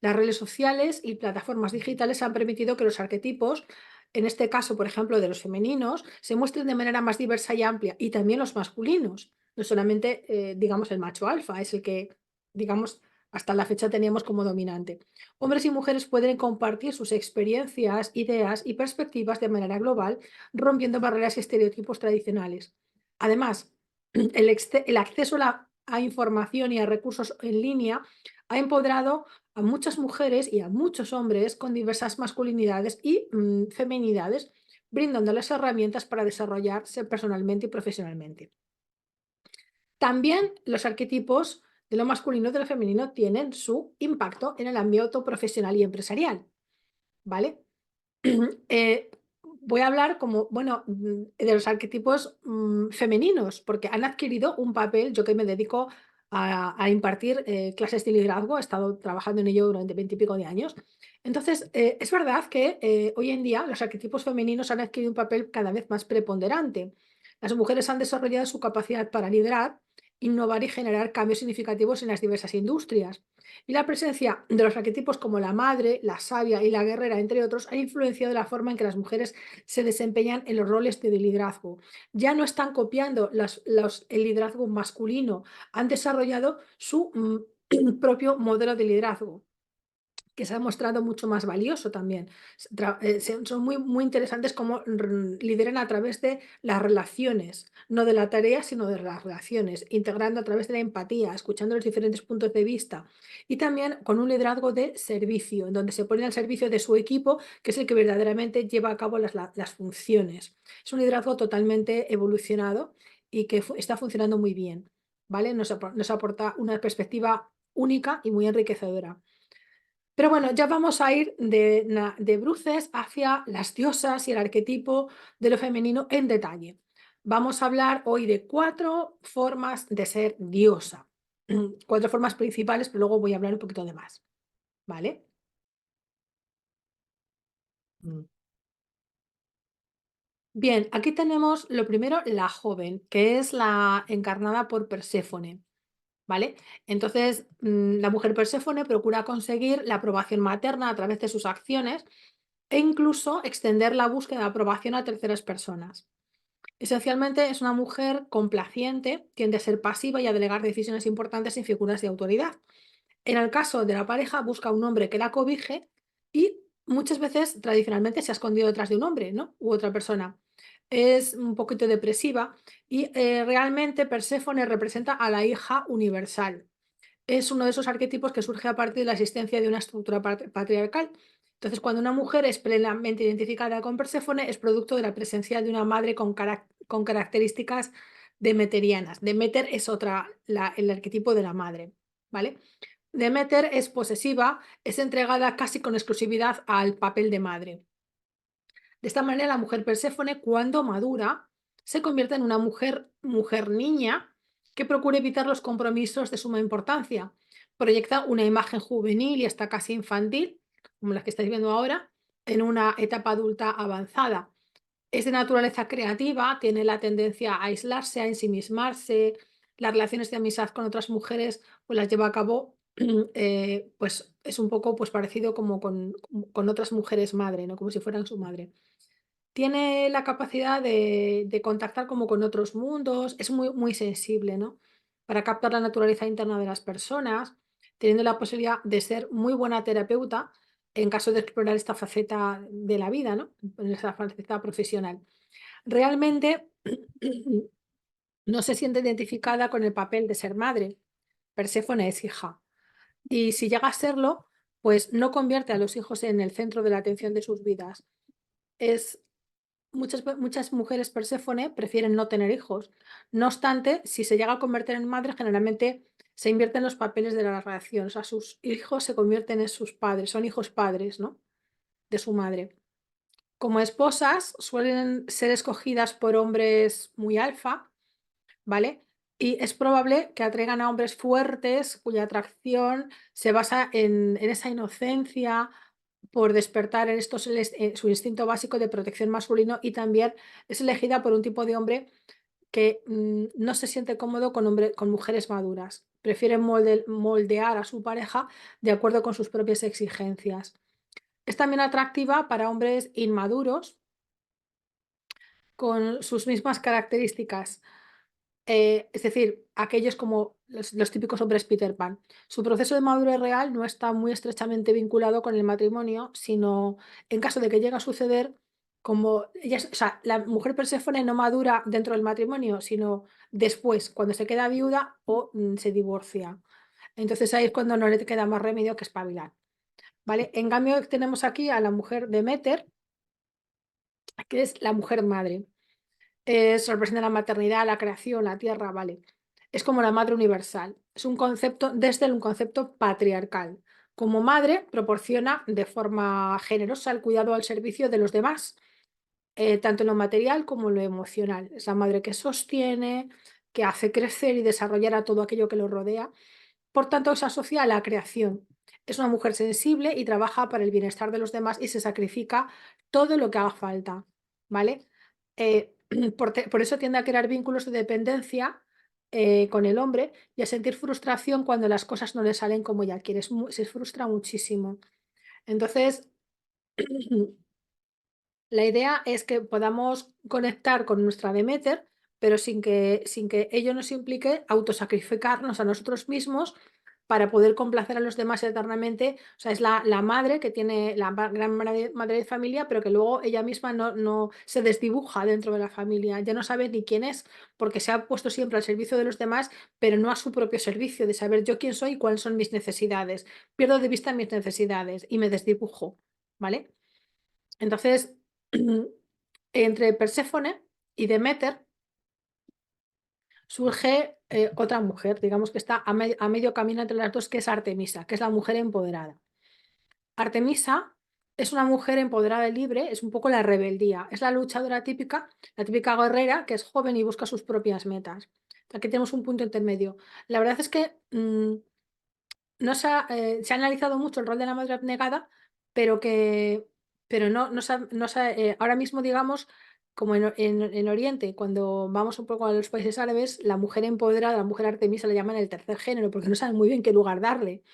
Las redes sociales y plataformas digitales han permitido que los arquetipos, en este caso, por ejemplo, de los femeninos, se muestren de manera más diversa y amplia, y también los masculinos. No solamente, digamos, el macho alfa es el que, digamos, hasta la fecha teníamos como dominante. Hombres y mujeres pueden compartir sus experiencias, ideas y perspectivas de manera global, rompiendo barreras y estereotipos tradicionales. Además, el acceso a información y a recursos en línea ha empoderado a muchas mujeres y a muchos hombres con diversas masculinidades y feminidades, brindándoles herramientas para desarrollarse personalmente y profesionalmente. También los arquetipos de lo masculino y de lo femenino tienen su impacto en el ámbito profesional y empresarial, ¿vale? Eh, Voy a hablar como, bueno, de los arquetipos femeninos, porque han adquirido un papel, yo que me dedico a impartir clases de liderazgo, he estado trabajando en ello durante 20 y pico de años. Entonces, es verdad que hoy en día los arquetipos femeninos han adquirido un papel cada vez más preponderante. Las mujeres han desarrollado su capacidad para liderar, innovar y generar cambios significativos en las diversas industrias. Y la presencia de los arquetipos como la madre, la sabia y la guerrera, entre otros, ha influenciado la forma en que las mujeres se desempeñan en los roles de liderazgo. Ya no están copiando el liderazgo masculino, han desarrollado su propio modelo de liderazgo, que se ha mostrado mucho más valioso también. Son muy, muy interesantes cómo lideran a través de las relaciones, no de la tarea, sino de las relaciones, integrando a través de la empatía, escuchando los diferentes puntos de vista y también con un liderazgo de servicio, en donde se ponen al servicio de su equipo, que es el que verdaderamente lleva a cabo las funciones. Es un liderazgo totalmente evolucionado y que está funcionando muy bien, ¿vale? Nos aporta una perspectiva única y muy enriquecedora. Pero bueno, ya vamos a ir de bruces hacia las diosas y el arquetipo de lo femenino en detalle. Vamos a hablar hoy de 4 formas de ser diosa. 4 formas principales, pero luego voy a hablar un poquito de más, ¿vale? Mm. Bien, aquí tenemos lo primero, la joven, que es la encarnada por Perséfone, ¿vale? Entonces, la mujer Perséfone procura conseguir la aprobación materna a través de sus acciones e incluso extender la búsqueda de aprobación a terceras personas. Esencialmente es una mujer complaciente, tiende a ser pasiva y a delegar decisiones importantes en figuras de autoridad. En el caso de la pareja, busca un hombre que la cobije y muchas veces tradicionalmente se ha escondido detrás de un hombre, ¿no? U otra persona. Es un poquito depresiva y realmente Perséfone representa a la hija universal. Es uno de esos arquetipos que surge a partir de la existencia de una estructura patriarcal. Entonces, cuando una mujer es plenamente identificada con Perséfone, es producto de la presencia de una madre con características demeterianas. Demeter es el arquetipo de la madre, ¿vale? Demeter es posesiva, es entregada casi con exclusividad al papel de madre. De esta manera, la mujer Perséfone, cuando madura, se convierte en una mujer niña que procura evitar los compromisos de suma importancia. Proyecta una imagen juvenil y hasta casi infantil, como las que estáis viendo ahora, en una etapa adulta avanzada. Es de naturaleza creativa, tiene la tendencia a aislarse, a ensimismarse. Las relaciones de amistad con otras mujeres pues las lleva a cabo, pues es un poco pues parecido como con otras mujeres madre, ¿no? Como si fueran su madre. Tiene la capacidad de contactar como con otros mundos, es muy, muy sensible, ¿no? Para captar la naturaleza interna de las personas, teniendo la posibilidad de ser muy buena terapeuta en caso de explorar esta faceta de la vida, ¿no? En esa faceta profesional. Realmente no se siente identificada con el papel de ser madre. Perséfone es hija. Y si llega a serlo, pues no convierte a los hijos en el centro de la atención de sus vidas. Es muchas mujeres Perséfone prefieren no tener hijos. No obstante, si se llega a convertir en madre, generalmente se invierten los papeles de la relación. O sea, sus hijos se convierten en sus padres, son hijos padres, ¿no? De su madre. Como esposas, suelen ser escogidas por hombres muy alfa, ¿vale? Y es probable que atraigan a hombres fuertes cuya atracción se basa en esa inocencia por despertar en estos su instinto básico de protección masculino, y también es elegida por un tipo de hombre que no se siente cómodo con mujeres maduras. Prefiere moldear a su pareja de acuerdo con sus propias exigencias. Es también atractiva para hombres inmaduros con sus mismas características. Es decir, aquellos como los típicos hombres Peter Pan. Su proceso de madurez real no está muy estrechamente vinculado con el matrimonio, sino en caso de que llegue a suceder, como ella, o sea, la mujer Perséfone no madura dentro del matrimonio, sino después, cuando se queda viuda o se divorcia. Entonces ahí es cuando no le queda más remedio que espabilar. ¿Vale? En cambio, tenemos aquí a la mujer Deméter, que es la mujer madre. Representa la maternidad, la creación, la tierra, vale. Es como la madre universal. Es un concepto, desde un concepto patriarcal. Como madre, proporciona de forma generosa el cuidado al servicio de los demás, tanto en lo material como en lo emocional. Es la madre que sostiene, que hace crecer y desarrollar a todo aquello que lo rodea. Por tanto, se asocia a la creación. Es una mujer sensible y trabaja para el bienestar de los demás y se sacrifica todo lo que haga falta, ¿vale? Eh, por eso tiende a crear vínculos de dependencia con el hombre y a sentir frustración cuando las cosas no le salen como ella quiere. Se frustra muchísimo. Entonces, la idea es que podamos conectar con nuestra Demeter, pero sin que ello nos implique autosacrificarnos a nosotros mismos para poder complacer a los demás eternamente. O sea, es la madre que tiene la gran madre de familia, pero que luego ella misma no se desdibuja dentro de la familia. Ya no sabe ni quién es, porque se ha puesto siempre al servicio de los demás, pero no a su propio servicio, de saber yo quién soy y cuáles son mis necesidades. Pierdo de vista mis necesidades y me desdibujo, ¿vale? Entonces, entre Perséfone y Deméter surge otra mujer, digamos que está a medio camino entre las dos, que es Artemisa, que es la mujer empoderada. Artemisa es una mujer empoderada y libre, es un poco la rebeldía, es la luchadora típica, la típica guerrera que es joven y busca sus propias metas. Aquí tenemos un punto intermedio. La verdad es que no se ha analizado mucho el rol de la madre abnegada, pero que pero ahora mismo, digamos, como en Oriente, cuando vamos un poco a los países árabes, la mujer empoderada, la mujer Artemisa, le llaman el tercer género, porque no saben muy bien qué lugar darle.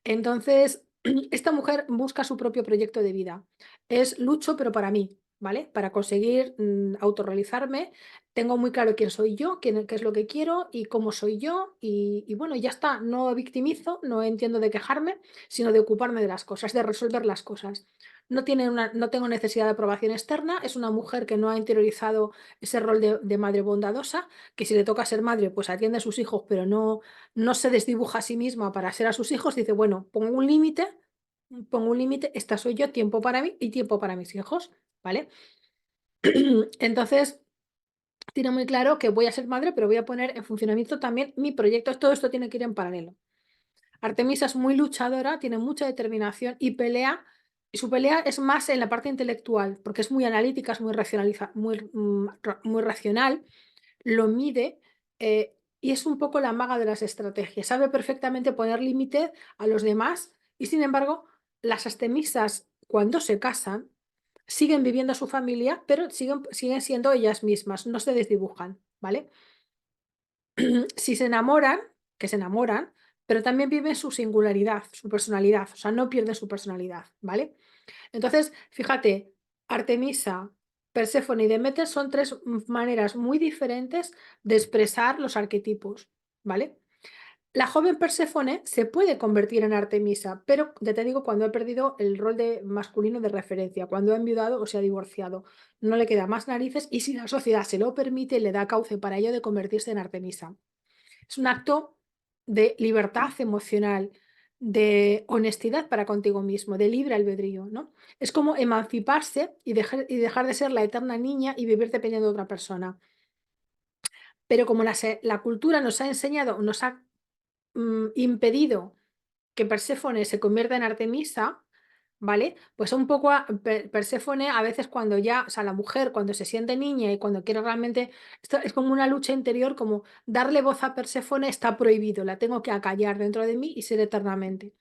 Entonces, esta mujer busca su propio proyecto de vida. Es lucho, pero para mí, ¿vale? Para conseguir autorrealizarme. Tengo muy claro quién soy yo, qué es lo que quiero y cómo soy yo. Y bueno, ya está. No victimizo, no entiendo de quejarme, sino de ocuparme de las cosas, de resolver las cosas. No tengo necesidad de aprobación externa. Es una mujer que no ha interiorizado ese rol de madre bondadosa, que si le toca ser madre, pues atiende a sus hijos, pero no se desdibuja a sí misma para ser a sus hijos. Dice, bueno, pongo un límite, esta soy yo, tiempo para mí y tiempo para mis hijos, ¿vale? Entonces, tiene muy claro que voy a ser madre, pero voy a poner en funcionamiento también mi proyecto. Todo esto tiene que ir en paralelo. Artemisa es muy luchadora, tiene mucha determinación y pelea. Y su pelea es más en la parte intelectual, porque es muy analítica, es muy racional, lo mide, y es un poco la maga de las estrategias. Sabe perfectamente poner límite a los demás y, sin embargo, las astemisas, cuando se casan, siguen viviendo su familia, pero siguen siendo ellas mismas, no se desdibujan, ¿vale? Si se enamoran, que se enamoran, pero también viven su singularidad, su personalidad, o sea, no pierden su personalidad, ¿vale? Entonces, fíjate, Artemisa, Perséfone y Demeter son tres maneras muy diferentes de expresar los arquetipos, ¿vale? La joven Perséfone se puede convertir en Artemisa, pero ya te digo, cuando ha perdido el rol de masculino de referencia, cuando ha enviudado o se ha divorciado, no le queda más narices y si la sociedad se lo permite, le da cauce para ello de convertirse en Artemisa. Es un acto de libertad emocional, de honestidad para contigo mismo, de libre albedrío, ¿no? Es como emanciparse y dejar de ser la eterna niña y vivir dependiendo de otra persona. Pero como la cultura nos ha enseñado, nos ha impedido que Perséfone se convierta en Artemisa, ¿vale? Pues un poco Perséfone a veces cuando ya, o sea, la mujer cuando se siente niña y cuando quiere realmente, esto es como una lucha interior, como darle voz a Perséfone está prohibido, la tengo que acallar dentro de mí y ser eternamente.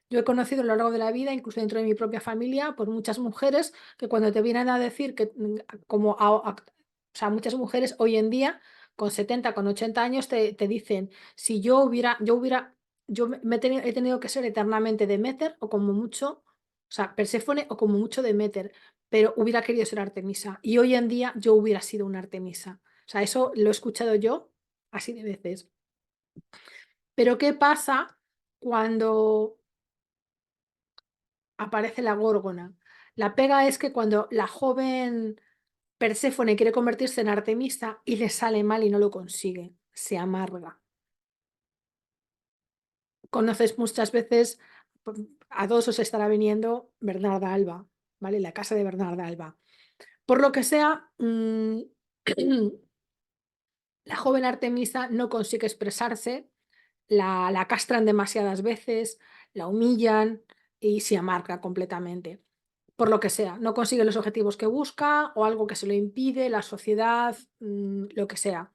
Yo he conocido a lo largo de la vida, incluso dentro de mi propia familia, por muchas mujeres que cuando te vienen a decir que, como o sea, muchas mujeres hoy en día, con 70 con 80 años, te dicen, si he tenido que ser eternamente Deméter o como mucho, o sea, Perséfone o como mucho Deméter, pero hubiera querido ser Artemisa. Y hoy en día yo hubiera sido una Artemisa. O sea, eso lo he escuchado yo así de veces. Pero ¿qué pasa cuando aparece la Górgona? La pega es que cuando la joven Perséfone quiere convertirse en Artemisa y le sale mal y no lo consigue, se amarga. Conoces muchas veces, a todos os estará viniendo Bernarda Alba, ¿vale? La casa de Bernarda Alba. Por lo que sea, la joven Artemisa no consigue expresarse, la castran demasiadas veces, la humillan y se amarga completamente. Por lo que sea, no consigue los objetivos que busca o algo que se lo impide, la sociedad, lo que sea.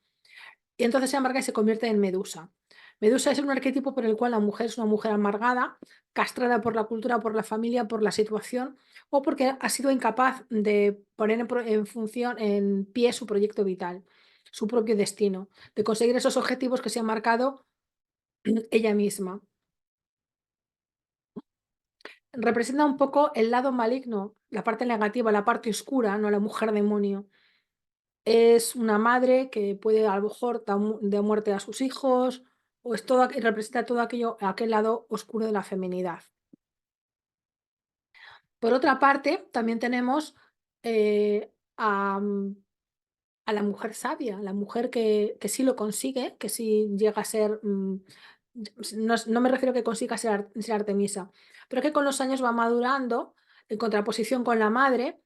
Y entonces se amarga y se convierte en Medusa. Medusa es un arquetipo por el cual la mujer es una mujer amargada, castrada por la cultura, por la familia, por la situación, o porque ha sido incapaz de poner en función, en pie su proyecto vital, su propio destino, de conseguir esos objetivos que se ha marcado ella misma. Representa un poco el lado maligno, la parte negativa, la parte oscura, no la mujer demonio. Es una madre que puede a lo mejor dar muerte a sus hijos, o es todo, representa todo aquel lado oscuro de la feminidad. Por otra parte, también tenemos eh, a, a la mujer sabia, la mujer que sí lo consigue, que sí llega a ser, no me refiero a que consiga ser Artemisa, pero que con los años va madurando, en contraposición con la madre.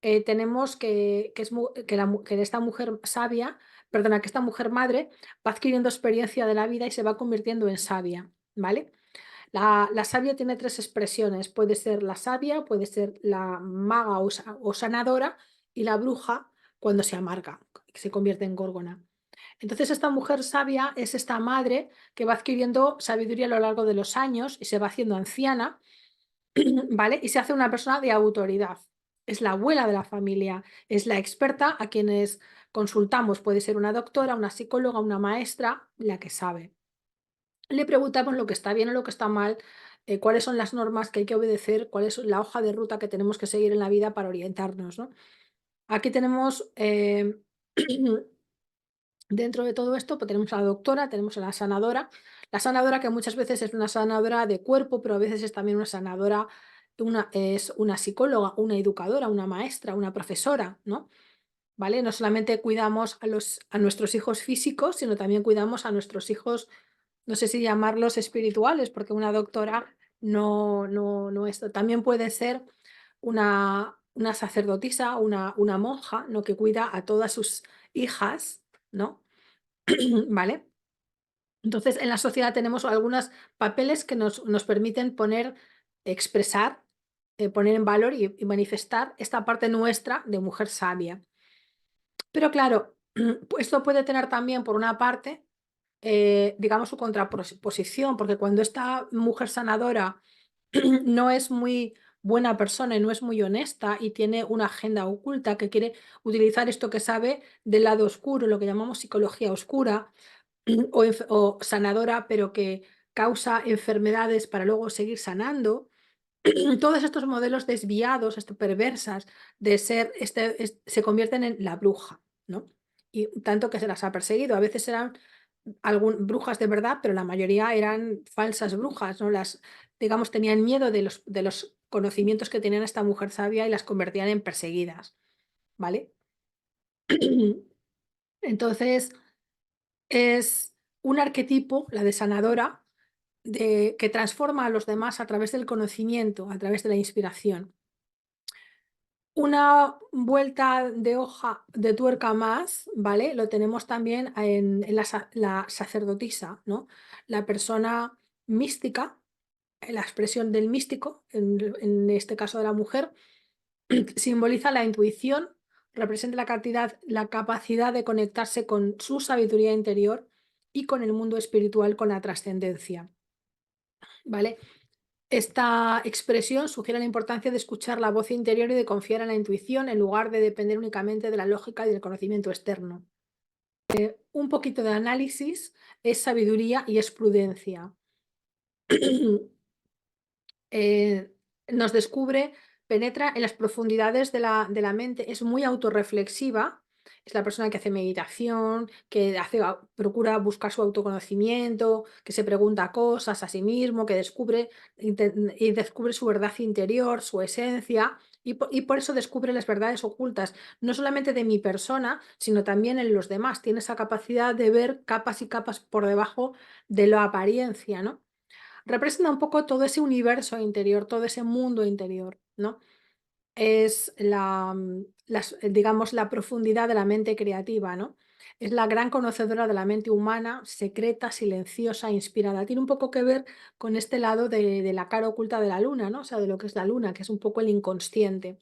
Tenemos que esta mujer sabia, perdona, que esta mujer madre va adquiriendo experiencia de la vida y se va convirtiendo en sabia, ¿vale? La sabia tiene tres expresiones, puede ser la sabia, puede ser la maga o sanadora y la bruja cuando se amarga, que se convierte en górgona. Entonces esta mujer sabia es esta madre que va adquiriendo sabiduría a lo largo de los años y se va haciendo anciana, ¿vale? Y se hace una persona de autoridad. Es la abuela de la familia, es la experta a quienes consultamos. Puede ser una doctora, una psicóloga, una maestra, la que sabe. Le preguntamos lo que está bien o lo que está mal, cuáles son las normas que hay que obedecer, cuál es la hoja de ruta que tenemos que seguir en la vida para orientarnos, ¿no? Aquí tenemos, dentro de todo esto, pues tenemos a la doctora, tenemos a la sanadora que muchas veces es una sanadora de cuerpo, pero a veces es también una sanadora, es una psicóloga, una educadora, una maestra, una profesora, ¿no? ¿Vale? No solamente cuidamos a nuestros hijos físicos, sino también cuidamos a nuestros hijos, no sé si llamarlos espirituales, porque una doctora no es, también puede ser una sacerdotisa, una monja, ¿no? Que cuida a todas sus hijas, ¿no? ¿Vale? Entonces, en la sociedad tenemos algunos papeles que nos permiten expresar, poner en valor y manifestar esta parte nuestra de mujer sabia. Pero claro, esto puede tener también, por una parte, digamos, su contraposición, porque cuando esta mujer sanadora no es muy buena persona y no es muy honesta y tiene una agenda oculta que quiere utilizar esto que sabe del lado oscuro, lo que llamamos psicología oscura, o sanadora, pero que causa enfermedades para luego seguir sanando. Todos estos modelos desviados, perversas de ser, se convierten en la bruja, ¿no? Y tanto que se las ha perseguido. A veces eran brujas de verdad, pero la mayoría eran falsas brujas, ¿no? Digamos, tenían miedo de los conocimientos que tenía esta mujer sabia y las convertían en perseguidas, ¿vale? Entonces, es un arquetipo, la de sanadora, que transforma a los demás a través del conocimiento, a través de la inspiración. Una vuelta de hoja de tuerca más, ¿vale? Lo tenemos también en la sacerdotisa, ¿no? La persona mística, la expresión del místico, en este caso de la mujer, simboliza la intuición, representa la capacidad de conectarse con su sabiduría interior y con el mundo espiritual, con la trascendencia, ¿vale? Esta expresión sugiere la importancia de escuchar la voz interior y de confiar en la intuición en lugar de depender únicamente de la lógica y del conocimiento externo. Un poquito de análisis es sabiduría y es prudencia. eh, Nos descubre, penetra en las profundidades de la mente, es muy autorreflexiva, es la persona que hace meditación, que procura buscar su autoconocimiento, que se pregunta cosas a sí mismo, que descubre y descubre su verdad interior, su esencia, y por eso descubre las verdades ocultas, no solamente de mi persona, sino también en los demás. Tiene esa capacidad de ver capas y capas por debajo de la apariencia, ¿no? Representa un poco todo ese universo interior, todo ese mundo interior, ¿no? Es digamos, la profundidad de la mente creativa, ¿no? Es la gran conocedora de la mente humana, secreta, silenciosa, inspirada. Tiene un poco que ver con este lado de la cara oculta de la luna, ¿no? O sea, de lo que es la luna, que es un poco el inconsciente.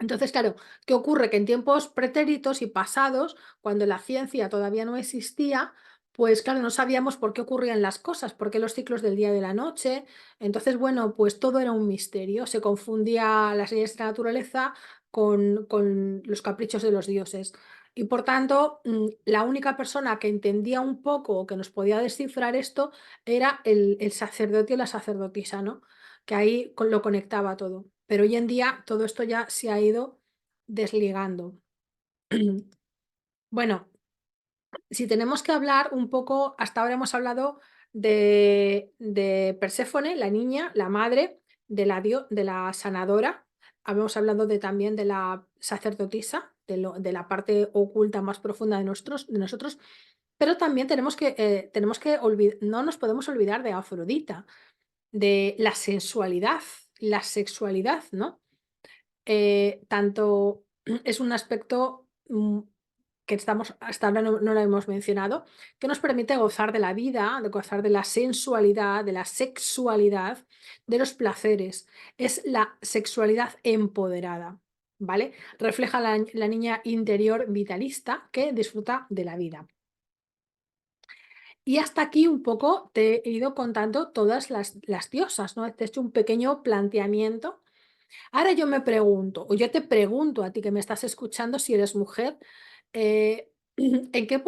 Entonces, claro, ¿qué ocurre? Que en tiempos pretéritos y pasados, cuando la ciencia todavía no existía, pues claro, no sabíamos por qué ocurrían las cosas, por qué los ciclos del día y de la noche. Entonces, bueno, pues todo era un misterio. Se confundía las leyes de la naturaleza con los caprichos de los dioses. Y por tanto, la única persona que entendía un poco o que nos podía descifrar esto era el sacerdote o la sacerdotisa, ¿no? Que ahí lo conectaba todo. Pero hoy en día todo esto ya se ha ido desligando. Bueno, si tenemos que hablar un poco, hasta ahora hemos hablado de Perséfone, la niña, la madre de la sanadora. Habíamos hablado también de la sacerdotisa, de la parte oculta más profunda de nosotros, pero también no nos podemos olvidar de Afrodita, de la sexualidad, ¿no? Tanto es un aspecto que hasta ahora no lo hemos mencionado, que nos permite gozar de la vida, de gozar de la sensualidad, de la sexualidad, de los placeres. Es la sexualidad empoderada, ¿vale? Refleja la niña interior vitalista que disfruta de la vida. Y hasta aquí un poco te he ido contando todas las diosas, ¿no? Te he hecho un pequeño planteamiento. Ahora yo me pregunto, o yo te pregunto a ti que me estás escuchando si eres mujer, ¿en qué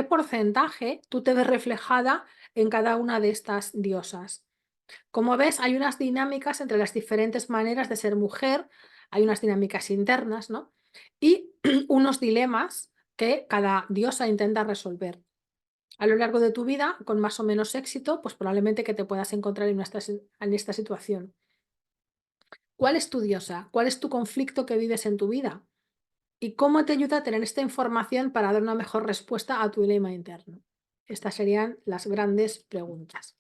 porcentaje tú te ves reflejada en cada una de estas diosas? Como ves, hay unas dinámicas entre las diferentes maneras de ser mujer, hay unas dinámicas internas, ¿no? Y unos dilemas que cada diosa intenta resolver. A lo largo de tu vida, con más o menos éxito, pues probablemente que te puedas encontrar en esta situación. ¿Cuál es tu diosa? ¿Cuál es tu conflicto que vives en tu vida? ¿Y cómo te ayuda a tener esta información para dar una mejor respuesta a tu dilema interno? Estas serían las grandes preguntas.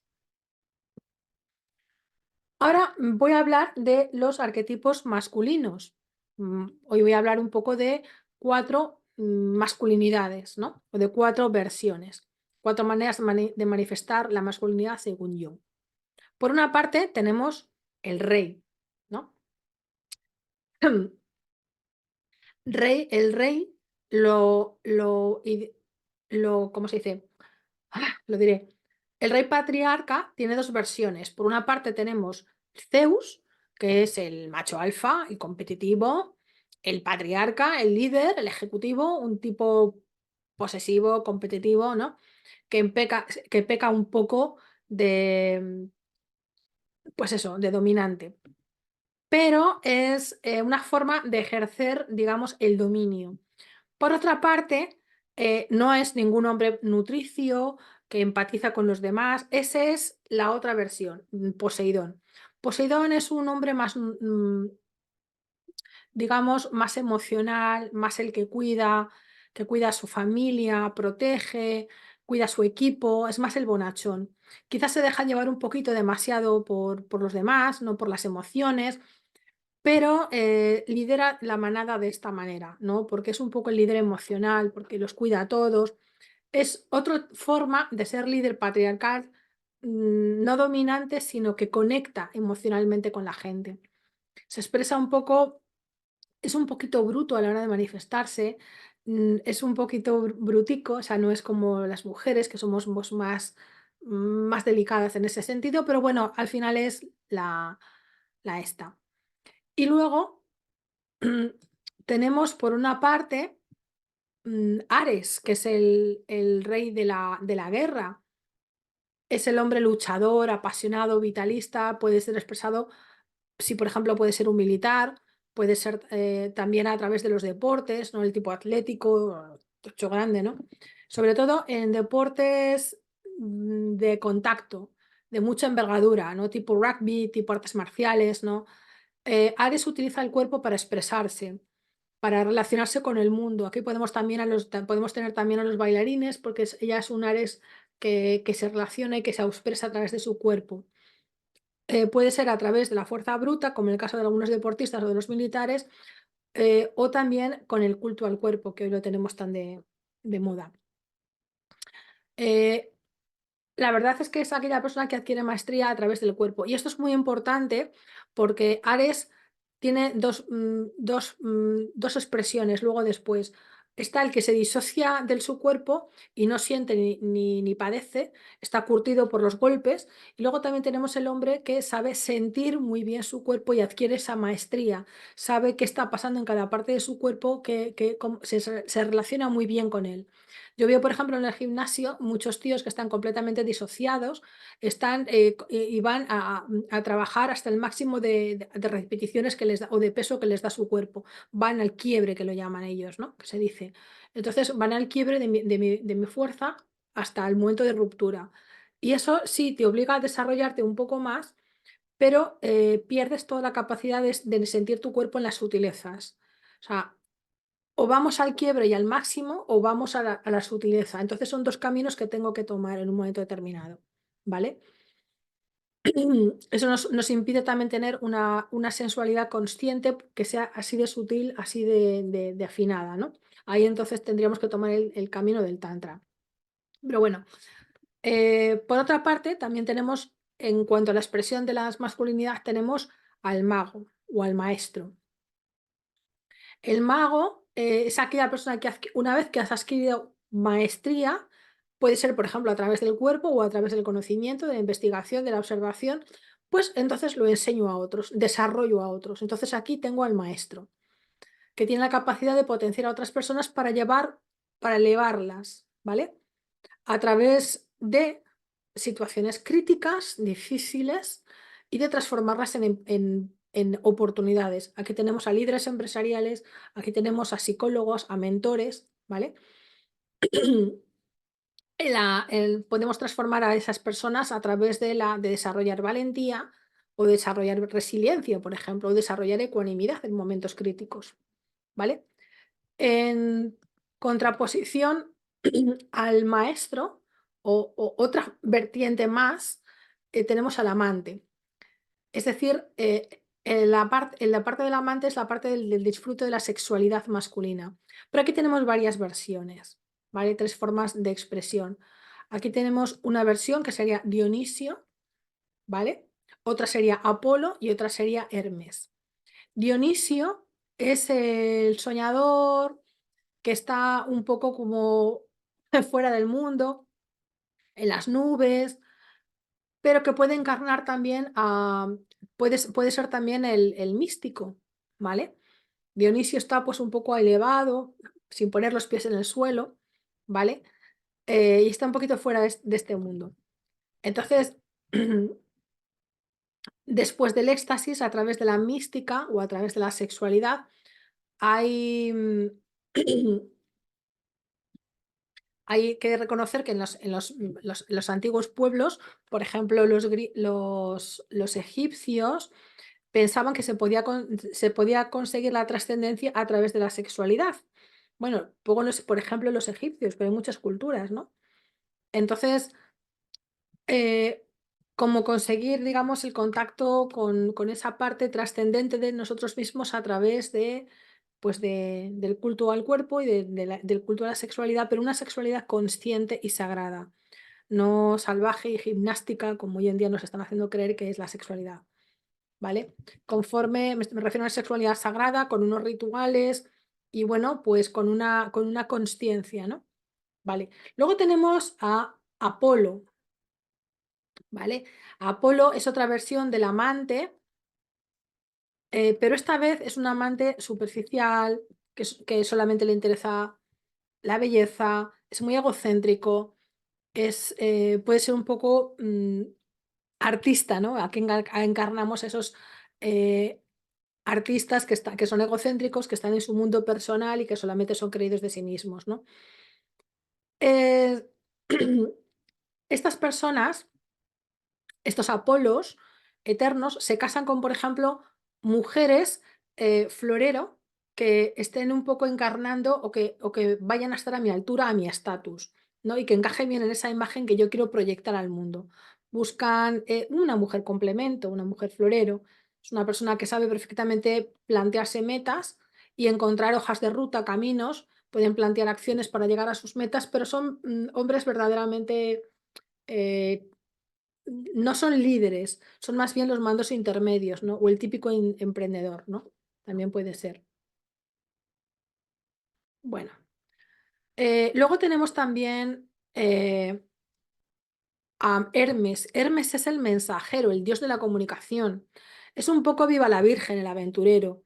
Ahora voy a hablar de los arquetipos masculinos. Hoy voy a hablar un poco de 4 masculinidades, ¿no? O de 4 versiones, 4 maneras de manifestar la masculinidad según Jung. Por una parte tenemos el rey, ¿no? El rey ¿cómo se dice? Lo diré. El rey patriarca tiene 2 versiones. Por una parte tenemos Zeus, que es el macho alfa y competitivo, el patriarca, el líder, el ejecutivo, un tipo posesivo, competitivo, ¿no? Que peca un poco de, pues eso, de dominante. Pero es una forma de ejercer, digamos, el dominio. Por otra parte, no es ningún hombre nutricio que empatiza con los demás. Esa es la otra versión, Poseidón. Poseidón es un hombre más, digamos, más emocional, más el que cuida a su familia, protege, cuida su equipo, es más el bonachón. Quizás se deja llevar un poquito demasiado por los demás, no por las emociones, pero lidera la manada de esta manera, ¿no? Porque es un poco el líder emocional, porque los cuida a todos. Es otra forma de ser líder patriarcal, no dominante, sino que conecta emocionalmente con la gente. Se expresa un poco, es un poquito bruto a la hora de manifestarse, es un poquito brutico, o sea, no es como las mujeres que somos más delicadas en ese sentido, pero bueno, al final es la esta. Y luego tenemos por una parte Ares, que es el rey de la guerra. Es el hombre luchador, apasionado, vitalista, puede ser expresado, si por ejemplo puede ser un militar, puede ser también a través de los deportes, ¿no? El tipo atlético, tocho grande, ¿no? Sobre todo en deportes de contacto, de mucha envergadura, ¿no? Tipo rugby, tipo artes marciales, ¿no? Ares utiliza el cuerpo para expresarse, para relacionarse con el mundo. Aquí podemos, podemos tener también a los bailarines, porque ella es un Ares que se relaciona y que se expresa a través de su cuerpo. Puede ser a través de la fuerza bruta, como en el caso de algunos deportistas o de los militares, o también con el culto al cuerpo, que hoy lo tenemos tan de moda. Eh, la verdad es que es aquella persona que adquiere maestría a través del cuerpo. Y esto es muy importante porque Ares tiene dos expresiones luego después. Está el que se disocia de su cuerpo y no siente ni padece, está curtido por los golpes. Y luego también tenemos el hombre que sabe sentir muy bien su cuerpo y adquiere esa maestría. Sabe qué está pasando en cada parte de su cuerpo, se relaciona muy bien con él. Yo veo, por ejemplo, en el gimnasio muchos tíos que están completamente disociados, y van a trabajar hasta el máximo de repeticiones que les da, o de peso que les da su cuerpo. Van al quiebre, que lo llaman ellos, ¿no? Que se dice. Entonces van al quiebre de mi fuerza hasta el momento de ruptura. Y eso sí te obliga a desarrollarte un poco más, pero pierdes toda la capacidad de sentir tu cuerpo en las sutilezas. O sea, o vamos al quiebre y al máximo o vamos a la sutileza. Entonces son dos caminos que tengo que tomar en un momento determinado, ¿vale? Eso nos impide también tener una sensualidad consciente que sea así de sutil, así de afinada, ¿no? Ahí entonces tendríamos que tomar el camino del tantra. Pero bueno, por otra parte, también tenemos, en cuanto a la expresión de las masculinidades, tenemos al mago o al maestro. El mago es aquella persona que una vez que has adquirido maestría, puede ser, por ejemplo, a través del cuerpo o a través del conocimiento, de la investigación, de la observación, pues entonces lo enseño a otros, desarrollo a otros. Entonces aquí tengo al maestro, que tiene la capacidad de potenciar a otras personas para elevarlas, ¿vale? A través de situaciones críticas, difíciles, y de transformarlas en oportunidades. Aquí tenemos a líderes empresariales, aquí tenemos a psicólogos, a mentores, ¿vale? Podemos transformar a esas personas a través de desarrollar valentía o desarrollar resiliencia, por ejemplo, o desarrollar ecuanimidad en momentos críticos, ¿vale? En contraposición al maestro o otra vertiente más, tenemos al amante. Es decir, en la parte del amante es la parte del disfrute de la sexualidad masculina. Pero aquí tenemos varias versiones, ¿vale? Tres formas de expresión. Aquí tenemos una versión que sería Dionisio, ¿vale? Otra sería Apolo y otra sería Hermes. Dionisio es el soñador que está un poco como fuera del mundo, en las nubes, pero que puede encarnar también puede ser también el místico, ¿vale? Dionisio está pues un poco elevado, sin poner los pies en el suelo, ¿vale? Y está un poquito fuera de este mundo. Entonces, después del éxtasis, a través de la mística o a través de la sexualidad, hay, hay que reconocer que en los antiguos pueblos, por ejemplo, los egipcios, pensaban que se podía conseguir la trascendencia a través de la sexualidad. Bueno, por ejemplo, los egipcios, pero hay muchas culturas, ¿no? Entonces, eh, como conseguir, digamos, el contacto con esa parte trascendente de nosotros mismos a través de, pues del culto al cuerpo y del culto a la sexualidad, pero una sexualidad consciente y sagrada, no salvaje y gimnástica como hoy en día nos están haciendo creer que es la sexualidad, ¿vale? Conforme, me refiero a una sexualidad sagrada, con unos rituales y bueno, pues con una consciencia, ¿no? Vale. Luego tenemos a Apolo, ¿vale? Apolo es otra versión del amante, pero esta vez es un amante superficial, que solamente le interesa la belleza, es muy egocéntrico, puede ser un poco artista, ¿no? Aquí encarnamos esos eh, artistas que son egocéntricos, que están en su mundo personal y que solamente son creídos de sí mismos, ¿no? Eh, estas personas, estos Apolos eternos, se casan con, por ejemplo, mujeres florero que estén un poco encarnando o que vayan a estar a mi altura, a mi estatus, ¿no? Y que encajen bien en esa imagen que yo quiero proyectar al mundo. Buscan una mujer complemento, una mujer florero. Es una persona que sabe perfectamente plantearse metas y encontrar hojas de ruta, caminos, pueden plantear acciones para llegar a sus metas, pero son hombres verdaderamente eh, no son líderes, son más bien los mandos intermedios, ¿no? O el típico emprendedor, ¿no? También puede ser. Bueno, luego tenemos también a Hermes. Hermes es el mensajero, el dios de la comunicación. Es un poco viva la Virgen, el aventurero.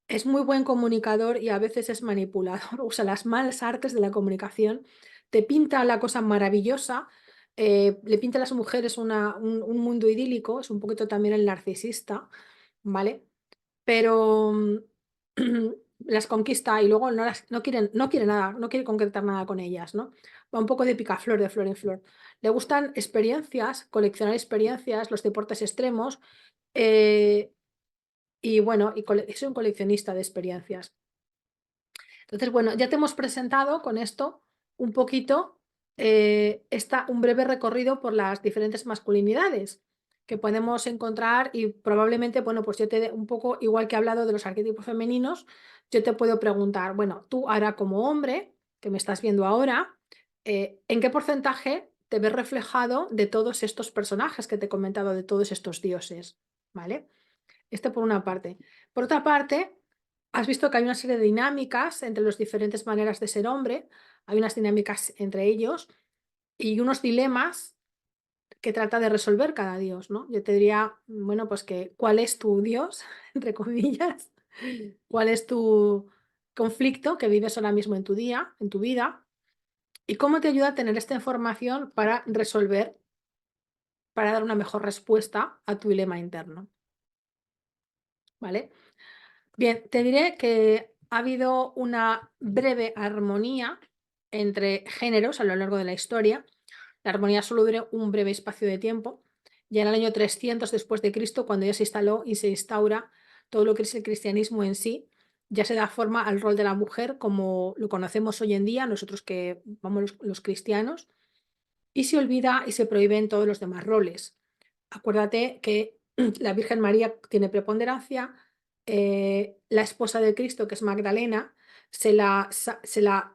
Es muy buen comunicador y a veces es manipulador. Usa las malas artes de la comunicación. Te pinta la cosa maravillosa. Le pinta a las mujeres un mundo idílico. Es un poquito también el narcisista, ¿vale? Pero las conquista y luego no quiere nada, no quiere concretar nada con ellas, ¿no? Va un poco de picaflor, de flor en flor. Le gustan experiencias, coleccionar experiencias, los deportes extremos, eh, y bueno, es un coleccionista de experiencias. Entonces, bueno, ya te hemos presentado con esto un poquito un breve recorrido por las diferentes masculinidades que podemos encontrar y probablemente, bueno, pues un poco, igual que he hablado de los arquetipos femeninos, yo te puedo preguntar, bueno, tú ahora como hombre, que me estás viendo ahora, ¿en qué porcentaje te ves reflejado de todos estos personajes que te he comentado, de todos estos dioses? ¿Vale? Esto por una parte. Por otra parte, has visto que hay una serie de dinámicas entre las diferentes maneras de ser hombre, hay unas dinámicas entre ellos y unos dilemas que trata de resolver cada dios, ¿no? Yo te diría, bueno, pues que ¿cuál es tu dios, entre comillas? ¿Cuál es tu conflicto que vives ahora mismo en tu día, en tu vida? ¿Y cómo te ayuda a tener esta información para resolver, para dar una mejor respuesta a tu dilema interno? ¿Vale? Bien, te diré que ha habido una breve armonía entre géneros a lo largo de la historia. La armonía solo duró un breve espacio de tiempo. Ya en el año 300 después de Cristo, cuando ya se instaló y se instaura todo lo que es el cristianismo en sí, ya se da forma al rol de la mujer como lo conocemos hoy en día, nosotros que vamos los cristianos, y se olvida y se prohíben todos los demás roles. Acuérdate que la Virgen María tiene preponderancia, la esposa de Cristo, que es Magdalena, se la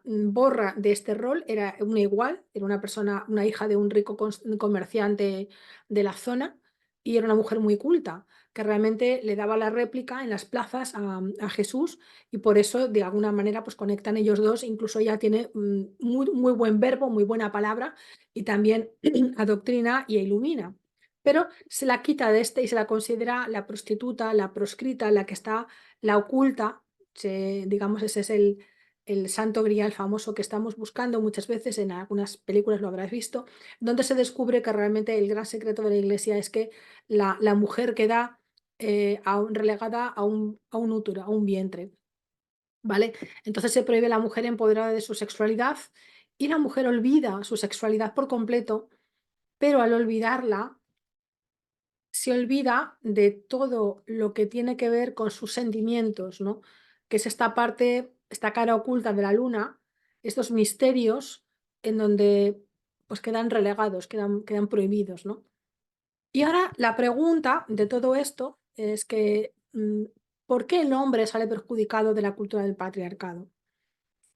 borra de este rol, era una igual, era una persona, una hija de un rico comerciante de la zona y era una mujer muy culta, que realmente le daba la réplica en las plazas a Jesús y por eso de alguna manera pues conectan ellos dos, incluso ella tiene muy, muy buen verbo, muy buena palabra y también adoctrina y ilumina. Pero se la quita de este y se la considera la prostituta, la proscrita, la que está, la oculta. Digamos, ese es el santo grial famoso que estamos buscando muchas veces, en algunas películas lo habrás visto, donde se descubre que realmente el gran secreto de la iglesia es que la mujer queda relegada a un útero, a un vientre. ¿Vale? Entonces se prohíbe la mujer empoderada de su sexualidad y la mujer olvida su sexualidad por completo, pero al olvidarla se olvida de todo lo que tiene que ver con sus sentimientos, ¿no? Que es esta parte, esta cara oculta de la luna, estos misterios en donde pues quedan relegados, quedan prohibidos, ¿no? Y ahora la pregunta de todo esto es que, ¿por qué el hombre sale perjudicado de la cultura del patriarcado?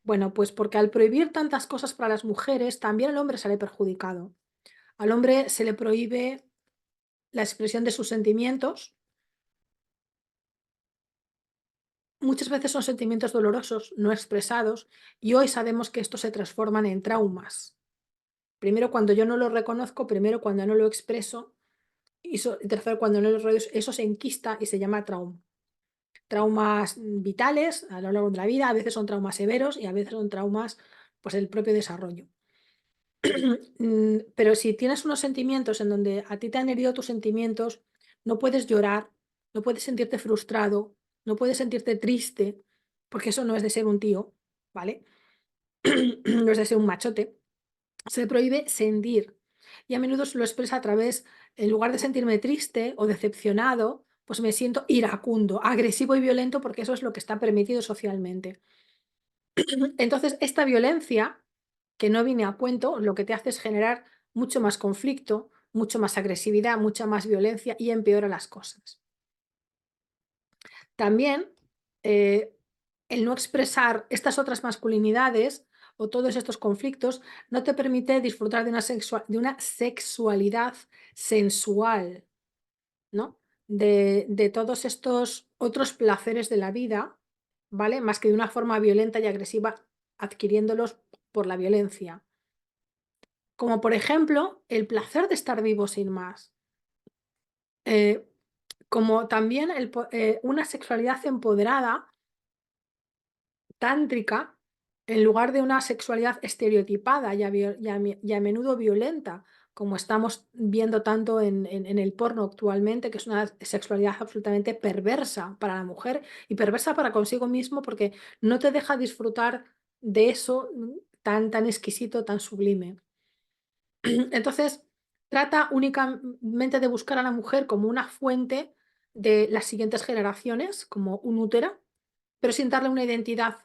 Bueno, pues porque al prohibir tantas cosas para las mujeres, también el hombre sale perjudicado. Al hombre se le prohíbe la expresión de sus sentimientos. Muchas veces son sentimientos dolorosos, no expresados, y hoy sabemos que estos se transforman en traumas. Primero cuando yo no lo reconozco, primero cuando no lo expreso, y tercero cuando no lo reconozco, eso se enquista y se llama trauma. Traumas vitales a lo largo de la vida, a veces son traumas severos y a veces son traumas, pues, del propio desarrollo. Pero si tienes unos sentimientos en donde a ti te han herido tus sentimientos, no puedes llorar, no puedes sentirte frustrado, no puedes sentirte triste, porque eso no es de ser un tío, ¿vale? No es de ser un machote. Se prohíbe sentir. Y a menudo se lo expresa a través, en lugar de sentirme triste o decepcionado, pues me siento iracundo, agresivo y violento porque eso es lo que está permitido socialmente. Entonces, esta violencia, que no viene a cuento, lo que te hace es generar mucho más conflicto, mucho más agresividad, mucha más violencia y empeora las cosas. También, eh, el no expresar estas otras masculinidades o todos estos conflictos no te permite disfrutar de una sexualidad sensual, ¿no? De todos estos otros placeres de la vida, ¿vale? Más que de una forma violenta y agresiva, adquiriéndolos por la violencia. Como por ejemplo, el placer de estar vivo sin más. Eh, como también una sexualidad empoderada, tántrica, en lugar de una sexualidad estereotipada y a menudo violenta, como estamos viendo tanto en el porno actualmente, que es una sexualidad absolutamente perversa para la mujer y perversa para consigo mismo porque no te deja disfrutar de eso tan exquisito, tan sublime. Entonces, trata únicamente de buscar a la mujer como una fuente de las siguientes generaciones, como un útero, pero sin darle una identidad,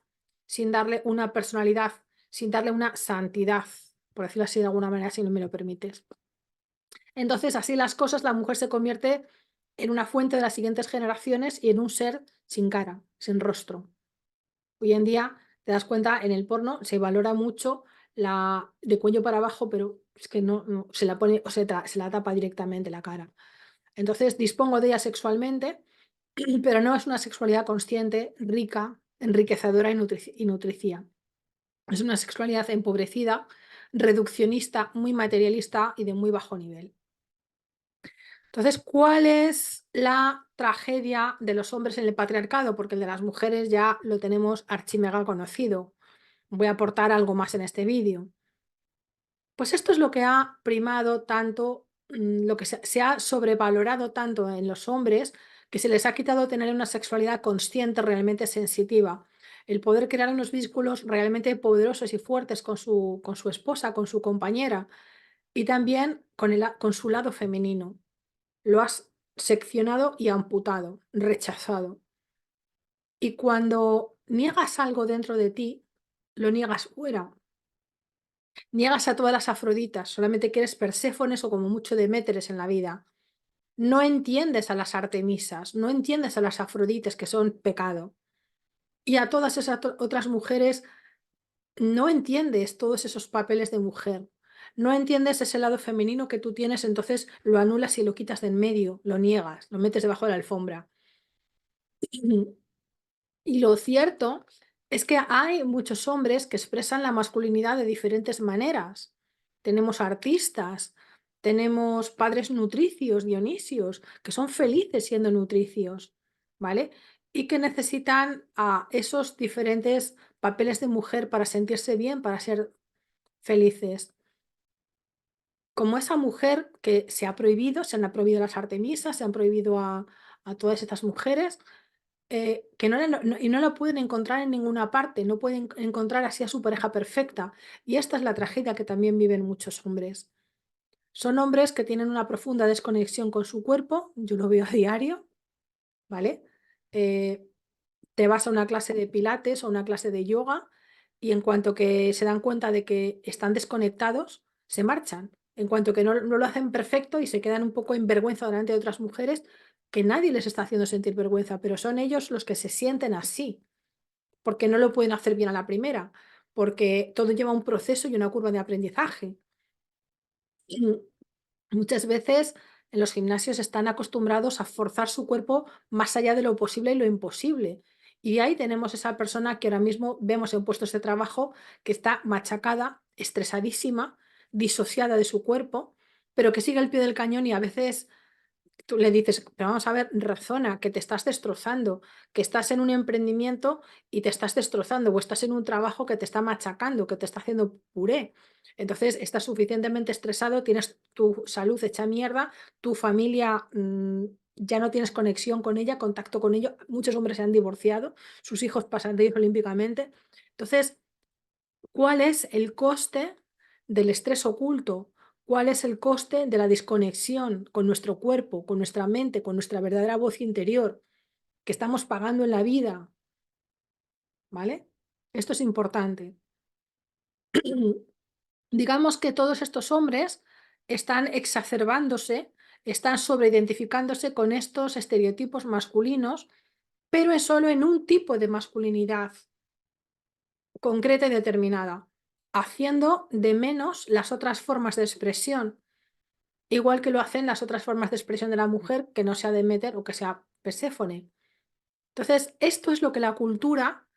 sin darle una personalidad, sin darle una santidad, por decirlo así de alguna manera, si no me lo permites. Entonces, así las cosas, la mujer se convierte en una fuente de las siguientes generaciones y en un ser sin cara, sin rostro. Hoy en día, te das cuenta, en el porno se valora mucho la de cuello para abajo, pero es que no se la pone o se la tapa directamente la cara. Entonces, dispongo de ella sexualmente, pero no es una sexualidad consciente, rica, enriquecedora y nutricia. Es una sexualidad empobrecida, reduccionista, muy materialista y de muy bajo nivel. Entonces, ¿cuál es la tragedia de los hombres en el patriarcado? Porque el de las mujeres ya lo tenemos archimega conocido. Voy a aportar algo más en este vídeo. Pues esto es lo que ha primado tanto, lo que se ha sobrevalorado tanto en los hombres, que se les ha quitado tener una sexualidad consciente, realmente sensitiva. El poder crear unos vínculos realmente poderosos y fuertes con su esposa, con su compañera, y también con su lado femenino. Lo has seccionado y amputado, rechazado. Y cuando niegas algo dentro de ti, lo niegas fuera. Niegas a todas las Afroditas, solamente quieres Perséfones o como mucho Deméteres en la vida. No entiendes a las Artemisas, no entiendes a las Afrodites que son pecado. Y a todas esas otras mujeres no entiendes todos esos papeles de mujer. No entiendes ese lado femenino que tú tienes, entonces lo anulas y lo quitas de en medio, lo niegas, lo metes debajo de la alfombra. Y lo cierto es que hay muchos hombres que expresan la masculinidad de diferentes maneras. Tenemos artistas, tenemos padres nutricios, Dionisios, que son felices siendo nutricios, ¿vale? Y que necesitan a esos diferentes papeles de mujer para sentirse bien, para ser felices. Como esa mujer que se ha prohibido, se han prohibido las Artemisas, se han prohibido a todas estas mujeres, que y no la pueden encontrar en ninguna parte, no pueden encontrar así a su pareja perfecta. Y esta es la tragedia que también viven muchos hombres. Son hombres que tienen una profunda desconexión con su cuerpo, yo lo veo a diario, ¿vale? Eh, Te vas a una clase de pilates o una clase de yoga y en cuanto que se dan cuenta de que están desconectados, se marchan. En cuanto que no lo hacen perfecto y se quedan un poco en vergüenza delante de otras mujeres, que nadie les está haciendo sentir vergüenza, pero son ellos los que se sienten así, porque no lo pueden hacer bien a la primera, porque todo lleva un proceso y una curva de aprendizaje. Muchas veces en los gimnasios están acostumbrados a forzar su cuerpo más allá de lo posible y lo imposible. Y ahí tenemos esa persona que ahora mismo vemos en puestos de trabajo que está machacada, estresadísima, disociada de su cuerpo, pero que sigue al pie del cañón y a veces tú le dices, pero vamos a ver, razona, que te estás destrozando, que estás en un emprendimiento y te estás destrozando, o estás en un trabajo que te está machacando, que te está haciendo puré. Entonces, estás suficientemente estresado, tienes tu salud hecha mierda, tu familia ya no tienes conexión con ella, contacto con ello. Muchos hombres se han divorciado, sus hijos pasan de ellos olímpicamente. Entonces, ¿cuál es el coste del estrés oculto? ¿Cuál es el coste de la desconexión con nuestro cuerpo, con nuestra mente, con nuestra verdadera voz interior que estamos pagando en la vida? ¿Vale? Esto es importante. Digamos que todos estos hombres están exacerbándose, están sobreidentificándose con estos estereotipos masculinos, pero es solo en un tipo de masculinidad concreta y determinada, haciendo de menos las otras formas de expresión, igual que lo hacen las otras formas de expresión de la mujer, que no sea Deméter o que sea Perséfone. Entonces, esto es lo que la cultura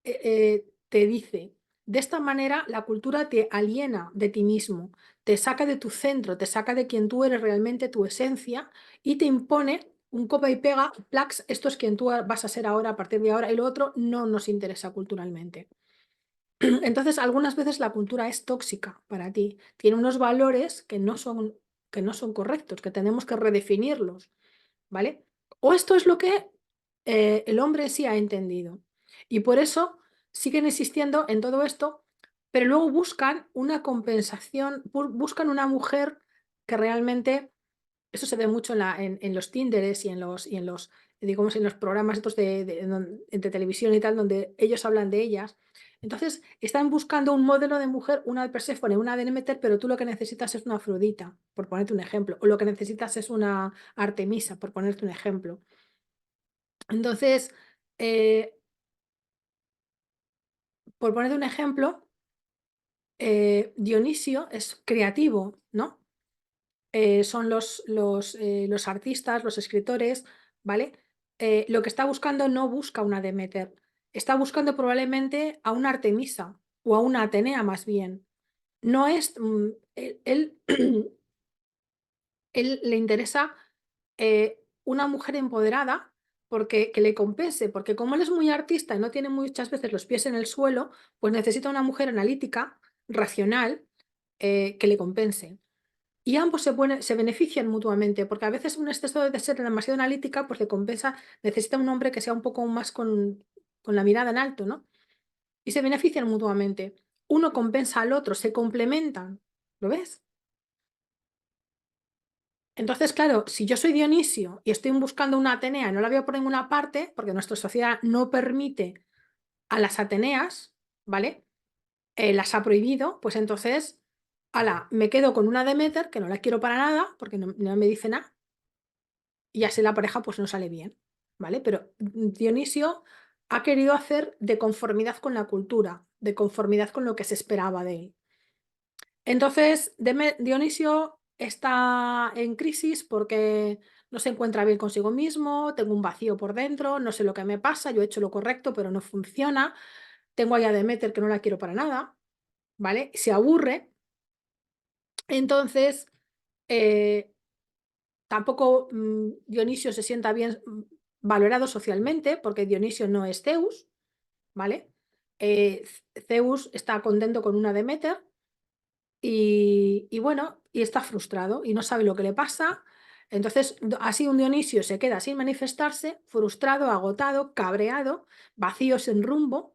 te dice. De esta manera, la cultura te aliena de ti mismo, te saca de tu centro, te saca de quien tú eres realmente, tu esencia, y te impone un copa y pega, plax, esto es quien tú vas a ser ahora, a partir de ahora, y lo otro no nos interesa culturalmente. Entonces, algunas veces la cultura es tóxica para ti, tiene unos valores que no son correctos, que tenemos que redefinirlos, ¿vale? O esto es lo que el hombre sí ha entendido. Y por eso siguen existiendo en todo esto, pero luego buscan una compensación, buscan una mujer que realmente eso se ve mucho en los Tinderes y en los, digamos, en los programas estos de televisión y tal, donde ellos hablan de ellas. Entonces, están buscando un modelo de mujer, una de Perséfone, una de Demeter, pero tú lo que necesitas es una Afrodita, por ponerte un ejemplo, o lo que necesitas es una Artemisa, por ponerte un ejemplo. Entonces, eh, por ponerte un ejemplo, Dionisio es creativo, ¿no? Son los artistas, los escritores, ¿vale? Lo que está buscando no busca una Demeter, está buscando probablemente a una Artemisa o a una Atenea más bien. No es, él le interesa una mujer empoderada porque que le compense, porque como él es muy artista y no tiene muchas veces los pies en el suelo, pues necesita una mujer analítica, racional, que le compense. Y ambos se benefician mutuamente, porque a veces un exceso de ser demasiado analítica, pues le compensa, necesita un hombre que sea un poco más con la mirada en alto, ¿no? Y se benefician mutuamente. Uno compensa al otro, se complementan. ¿Lo ves? Entonces, claro, si yo soy Dionisio y estoy buscando una Atenea y no la veo por ninguna parte, porque nuestra sociedad no permite a las Ateneas, ¿vale? Las ha prohibido, pues entonces, ala, me quedo con una Demeter que no la quiero para nada, porque no me dice nada, y así la pareja pues no sale bien, ¿vale? Pero Dionisio ha querido hacer de conformidad con la cultura, de conformidad con lo que se esperaba de él. Entonces, Dionisio está en crisis porque no se encuentra bien consigo mismo, tengo un vacío por dentro, no sé lo que me pasa, yo he hecho lo correcto, pero no funciona, tengo ahí a Demeter que no la quiero para nada, ¿vale? Se aburre, entonces eh, tampoco Dionisio se sienta bien valorado socialmente, porque Dionisio no es Zeus, ¿vale? Zeus está contento con una Demeter y bueno, y está frustrado y no sabe lo que le pasa. Entonces, así un Dionisio se queda sin manifestarse, frustrado, agotado, cabreado, vacío sin rumbo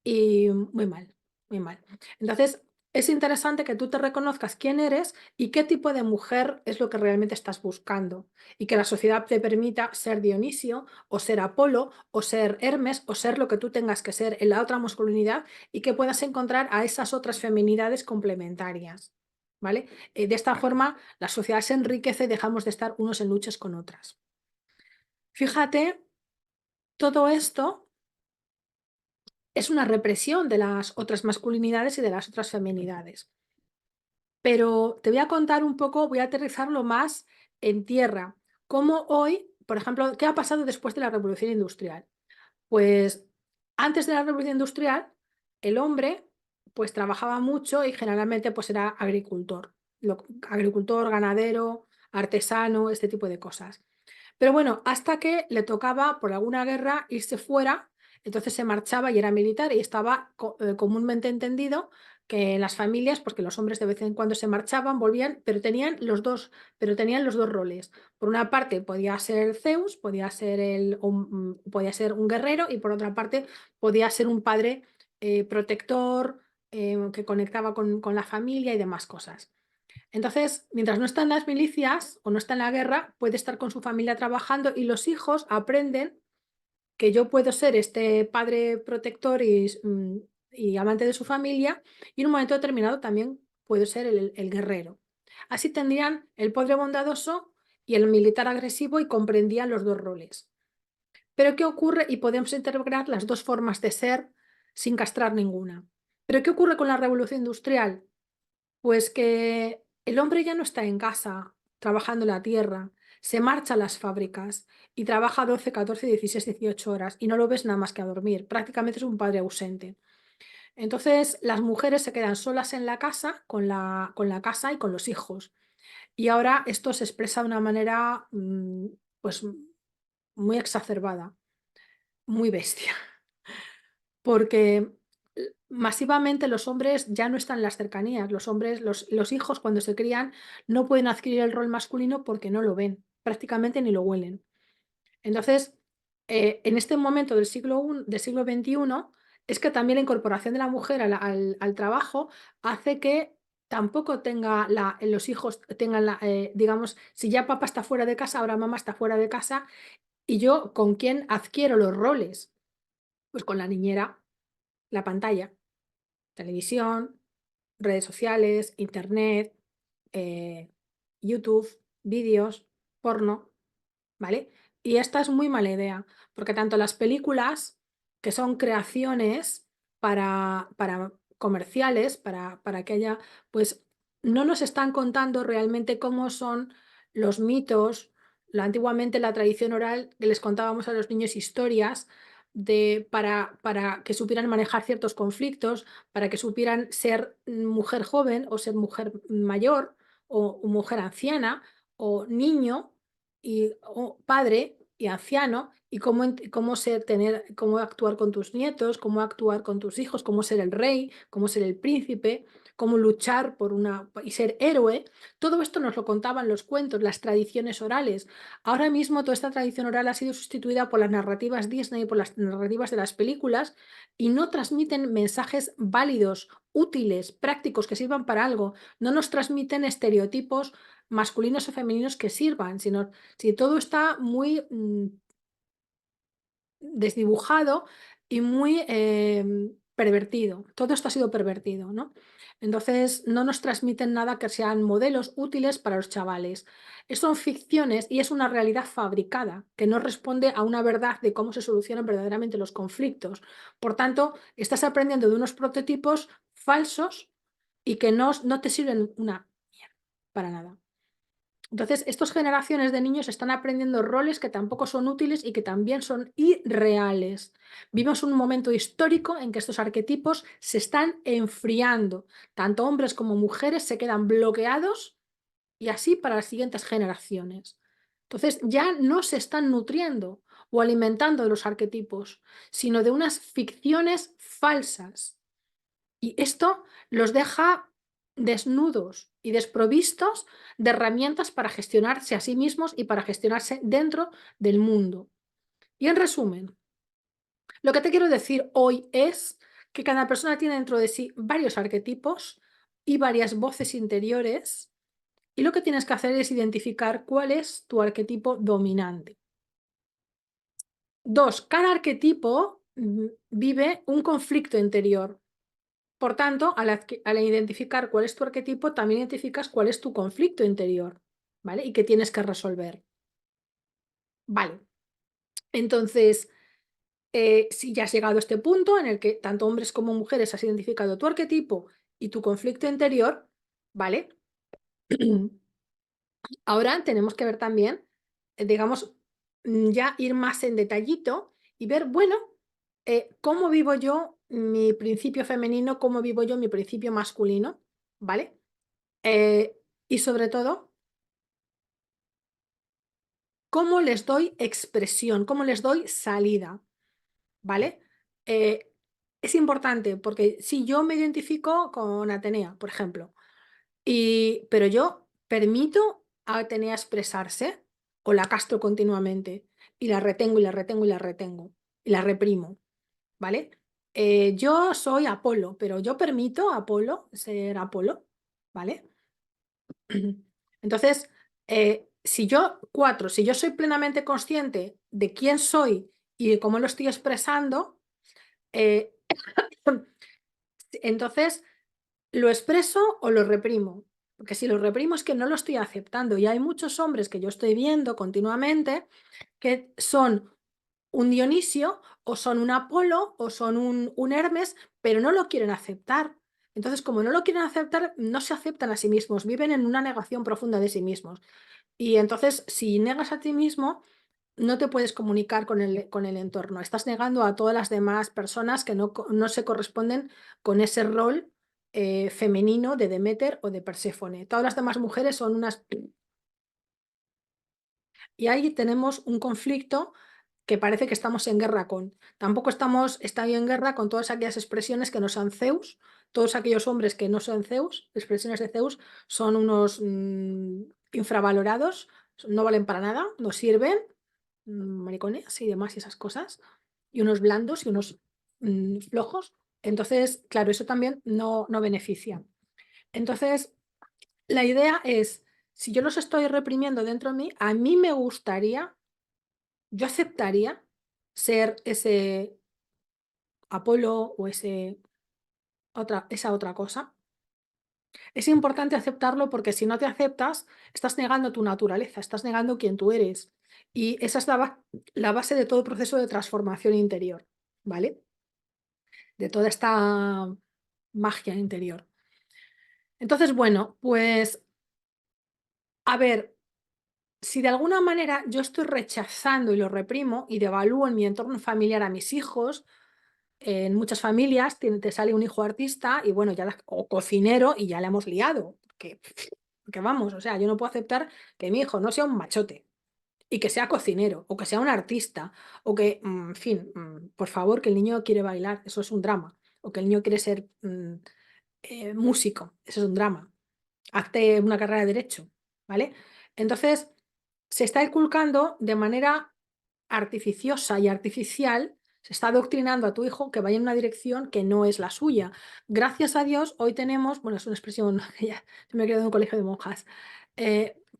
y muy mal, muy mal. Entonces, es interesante que tú te reconozcas quién eres y qué tipo de mujer es lo que realmente estás buscando. Y que la sociedad te permita ser Dionisio, o ser Apolo, o ser Hermes, o ser lo que tú tengas que ser en la otra masculinidad y que puedas encontrar a esas otras feminidades complementarias. ¿vale? De esta forma, la sociedad se enriquece y dejamos de estar unos en luchas con otras. Fíjate, todo esto es una represión de las otras masculinidades y de las otras feminidades. Pero te voy a contar un poco, voy a aterrizarlo más en tierra. Cómo hoy, por ejemplo, ¿qué ha pasado después de la revolución industrial? Pues antes de la revolución industrial, el hombre pues trabajaba mucho y generalmente pues era agricultor, agricultor, ganadero, artesano, este tipo de cosas. Pero bueno, hasta que le tocaba por alguna guerra irse fuera, entonces se marchaba y era militar y estaba comúnmente entendido que en las familias, porque los hombres de vez en cuando se marchaban, volvían, pero tenían los dos roles. Por una parte podía ser Zeus, podía ser un guerrero y por otra parte podía ser un padre protector que conectaba con la familia y demás cosas. Entonces, mientras no está en las milicias o no está en la guerra, puede estar con su familia trabajando y los hijos aprenden que yo puedo ser este padre protector y amante de su familia y en un momento determinado también puedo ser el guerrero. Así tendrían el padre bondadoso y el militar agresivo y comprendían los dos roles. Pero ¿qué ocurre? Y podemos integrar las dos formas de ser sin castrar ninguna. Pero ¿qué ocurre con la revolución industrial? Pues que el hombre ya no está en casa trabajando en la tierra, se marcha a las fábricas y trabaja 12, 14, 16, 18 horas y no lo ves nada más que a dormir. Prácticamente es un padre ausente. Entonces las mujeres se quedan solas en la casa con la casa y con los hijos. Y ahora esto se expresa de una manera pues muy exacerbada, muy bestia. Porque masivamente los hombres ya no están en las cercanías. Los hombres, los hijos cuando se crían no pueden adquirir el rol masculino porque no lo ven, prácticamente ni lo huelen. Entonces, en este momento del siglo XXI, es que también la incorporación de la mujer al trabajo hace que tampoco los hijos tengan digamos, si ya papá está fuera de casa, ahora mamá está fuera de casa, y yo con quién adquiero los roles, pues con la niñera, la pantalla, televisión, redes sociales, internet, eh, YouTube, vídeos, porno, ¿vale? Y esta es muy mala idea, porque tanto las películas, que son creaciones para comerciales, para que haya, pues no nos están contando realmente cómo son los mitos. Antiguamente la tradición oral, que les contábamos a los niños historias para que supieran manejar ciertos conflictos, para que supieran ser mujer joven o ser mujer mayor o mujer anciana o niño o padre y anciano y cómo actuar con tus nietos, cómo actuar con tus hijos, cómo ser el rey, cómo ser el príncipe, cómo luchar y ser héroe. Todo esto nos lo contaban los cuentos, las tradiciones orales. Ahora mismo toda esta tradición oral ha sido sustituida por las narrativas Disney, por las narrativas de las películas y no transmiten mensajes válidos, útiles, prácticos, que sirvan para algo. No nos transmiten estereotipos masculinos o femeninos que sirvan, sino si todo está muy desdibujado y muy pervertido. Todo esto ha sido pervertido, ¿no? Entonces no nos transmiten nada que sean modelos útiles para los chavales. Son ficciones y es una realidad fabricada que no responde a una verdad de cómo se solucionan verdaderamente los conflictos. Por tanto, estás aprendiendo de unos prototipos falsos y que no te sirven una mierda para nada. Entonces, estas generaciones de niños están aprendiendo roles que tampoco son útiles y que también son irreales. Vivimos un momento histórico en que estos arquetipos se están enfriando. Tanto hombres como mujeres se quedan bloqueados y así para las siguientes generaciones. Entonces, ya no se están nutriendo o alimentando de los arquetipos, sino de unas ficciones falsas. Y esto los deja desnudos y desprovistos de herramientas para gestionarse a sí mismos y para gestionarse dentro del mundo. Y en resumen, lo que te quiero decir hoy es que cada persona tiene dentro de sí varios arquetipos y varias voces interiores, y lo que tienes que hacer es identificar cuál es tu arquetipo dominante. Dos, cada arquetipo vive un conflicto interior. Por tanto, al identificar cuál es tu arquetipo, también identificas cuál es tu conflicto interior, ¿vale? Y qué tienes que resolver. Vale, entonces, si ya has llegado a este punto en el que tanto hombres como mujeres has identificado tu arquetipo y tu conflicto interior, ¿vale? Ahora tenemos que ver también, digamos, ya ir más en detallito y ver, bueno, cómo vivo yo mi principio femenino, cómo vivo yo mi principio masculino, ¿vale? Y sobre todo, cómo les doy expresión, cómo les doy salida, ¿vale? Eh, es importante porque si yo me identifico con Atenea, por ejemplo, pero yo permito a Atenea expresarse o la castro continuamente y la retengo y la retengo y la retengo y la reprimo, ¿vale? Yo soy Apolo, pero yo permito a Apolo ser Apolo, ¿vale? Entonces, si yo soy plenamente consciente de quién soy y de cómo lo estoy expresando, eh, entonces ¿lo expreso o lo reprimo? Porque si lo reprimo es que no lo estoy aceptando. Y hay muchos hombres que yo estoy viendo continuamente que son un Dionisio o son un Apolo o son un Hermes, pero no lo quieren aceptar. Entonces, como no lo quieren aceptar, no se aceptan a sí mismos, viven en una negación profunda de sí mismos. Y entonces, si negas a ti mismo, no te puedes comunicar con el entorno. Estás negando a todas las demás personas que no se corresponden con ese rol femenino de Deméter o de Perséfone. Todas las demás mujeres son unas... Y ahí tenemos un conflicto que parece que estamos en guerra con. Tampoco está en guerra con todas aquellas expresiones que no sean Zeus. Todos aquellos hombres que no son Zeus, expresiones de Zeus, son unos infravalorados, no valen para nada, no sirven, maricones y demás y esas cosas, y unos blandos y unos flojos. Entonces, claro, eso también no beneficia. Entonces, la idea es, si yo los estoy reprimiendo dentro de mí, a mí me gustaría, yo aceptaría ser ese Apolo o esa otra cosa. Es importante aceptarlo porque si no te aceptas, estás negando tu naturaleza, estás negando quién tú eres. Y esa es la base de todo proceso de transformación interior, ¿vale? De toda esta magia interior. Entonces, bueno, pues a ver, si de alguna manera yo estoy rechazando y lo reprimo y devalúo en mi entorno familiar a mis hijos, en muchas familias te sale un hijo artista y bueno, o cocinero y ya le hemos liado. Porque vamos, o sea, yo no puedo aceptar que mi hijo no sea un machote y que sea cocinero o que sea un artista o que, en fin, por favor, que el niño quiere bailar, eso es un drama. O que el niño quiere ser músico, eso es un drama. Hazte una carrera de derecho, ¿vale? Entonces, se está inculcando de manera artificiosa y artificial, se está adoctrinando a tu hijo que vaya en una dirección que no es la suya. Gracias a Dios, hoy tenemos, bueno, es una expresión que ya yo me he criado en un colegio de monjas,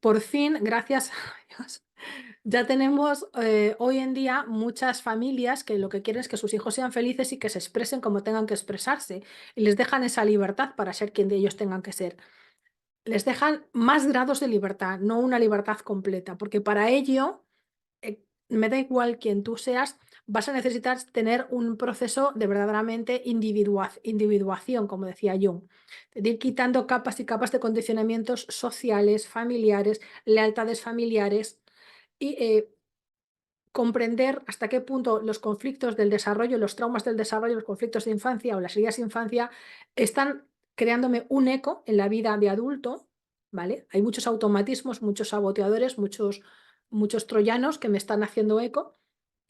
por fin, gracias a Dios, ya tenemos hoy en día muchas familias que lo que quieren es que sus hijos sean felices y que se expresen como tengan que expresarse y les dejan esa libertad para ser quien de ellos tengan que ser. Les dejan más grados de libertad, no una libertad completa, porque para ello me da igual quién tú seas, vas a necesitar tener un proceso de verdaderamente individuación, como decía Jung, de ir quitando capas y capas de condicionamientos sociales, familiares, lealtades familiares y comprender hasta qué punto los conflictos del desarrollo, los traumas del desarrollo, los conflictos de infancia o las heridas de infancia están creándome un eco en la vida de adulto, ¿vale? Hay muchos automatismos, muchos saboteadores, muchos troyanos que me están haciendo eco.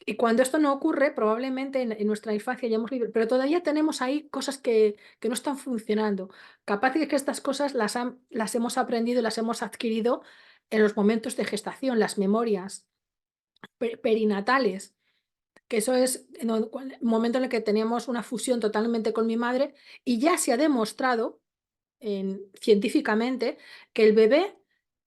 Y cuando esto no ocurre, probablemente en nuestra infancia ya hemos vivido, pero todavía tenemos ahí cosas que no están funcionando. Capaz de que estas cosas las hemos aprendido y las hemos adquirido en los momentos de gestación, las memorias perinatales, que eso es en el momento en el que teníamos una fusión totalmente con mi madre y ya se ha demostrado científicamente que el bebé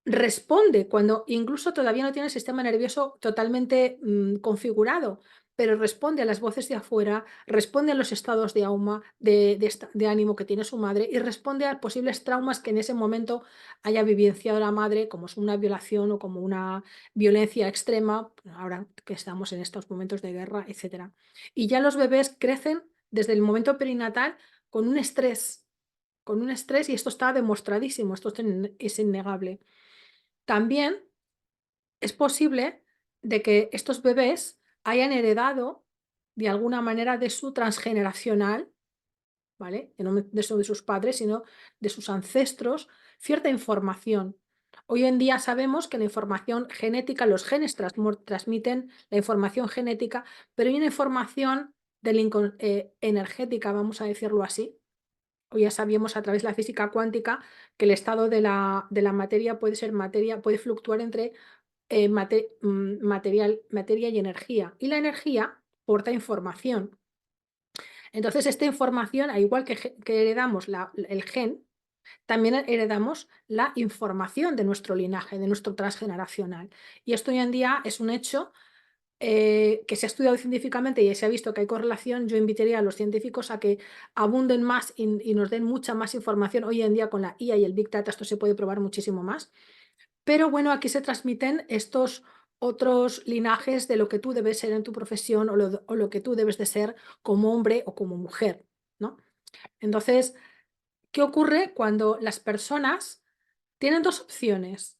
responde cuando incluso todavía no tiene el sistema nervioso totalmente configurado. pero responde a las voces de afuera, responde a los estados de ánimo que tiene su madre y responde a posibles traumas que en ese momento haya vivenciado la madre, como es una violación o como una violencia extrema, ahora que estamos en estos momentos de guerra, etcétera. Y ya los bebés crecen desde el momento perinatal con con un estrés, y esto está demostradísimo, esto es innegable. También es posible de que estos bebés hayan heredado de alguna manera de su transgeneracional, ¿vale? Que no de eso de sus padres, sino de sus ancestros, cierta información. Hoy en día sabemos que la información genética, los genes transmiten la información genética, pero hay una información energética, vamos a decirlo así. Hoy ya sabíamos a través de la física cuántica que el estado de la materia puede ser materia, puede fluctuar entre materia y energía. Y la energía porta información. Entonces, esta información, al igual que heredamos el gen, también heredamos la información de nuestro linaje, de nuestro transgeneracional. Y esto hoy en día es un hecho que se ha estudiado científicamente y se ha visto que hay correlación. Yo invitaría a los científicos a que abunden más y nos den mucha más información. Hoy en día con la IA y el Big Data esto se puede probar muchísimo más. Pero bueno, aquí se transmiten estos otros linajes de lo que tú debes ser en tu profesión o lo que tú debes de ser como hombre o como mujer, ¿no? Entonces, ¿qué ocurre cuando las personas tienen dos opciones?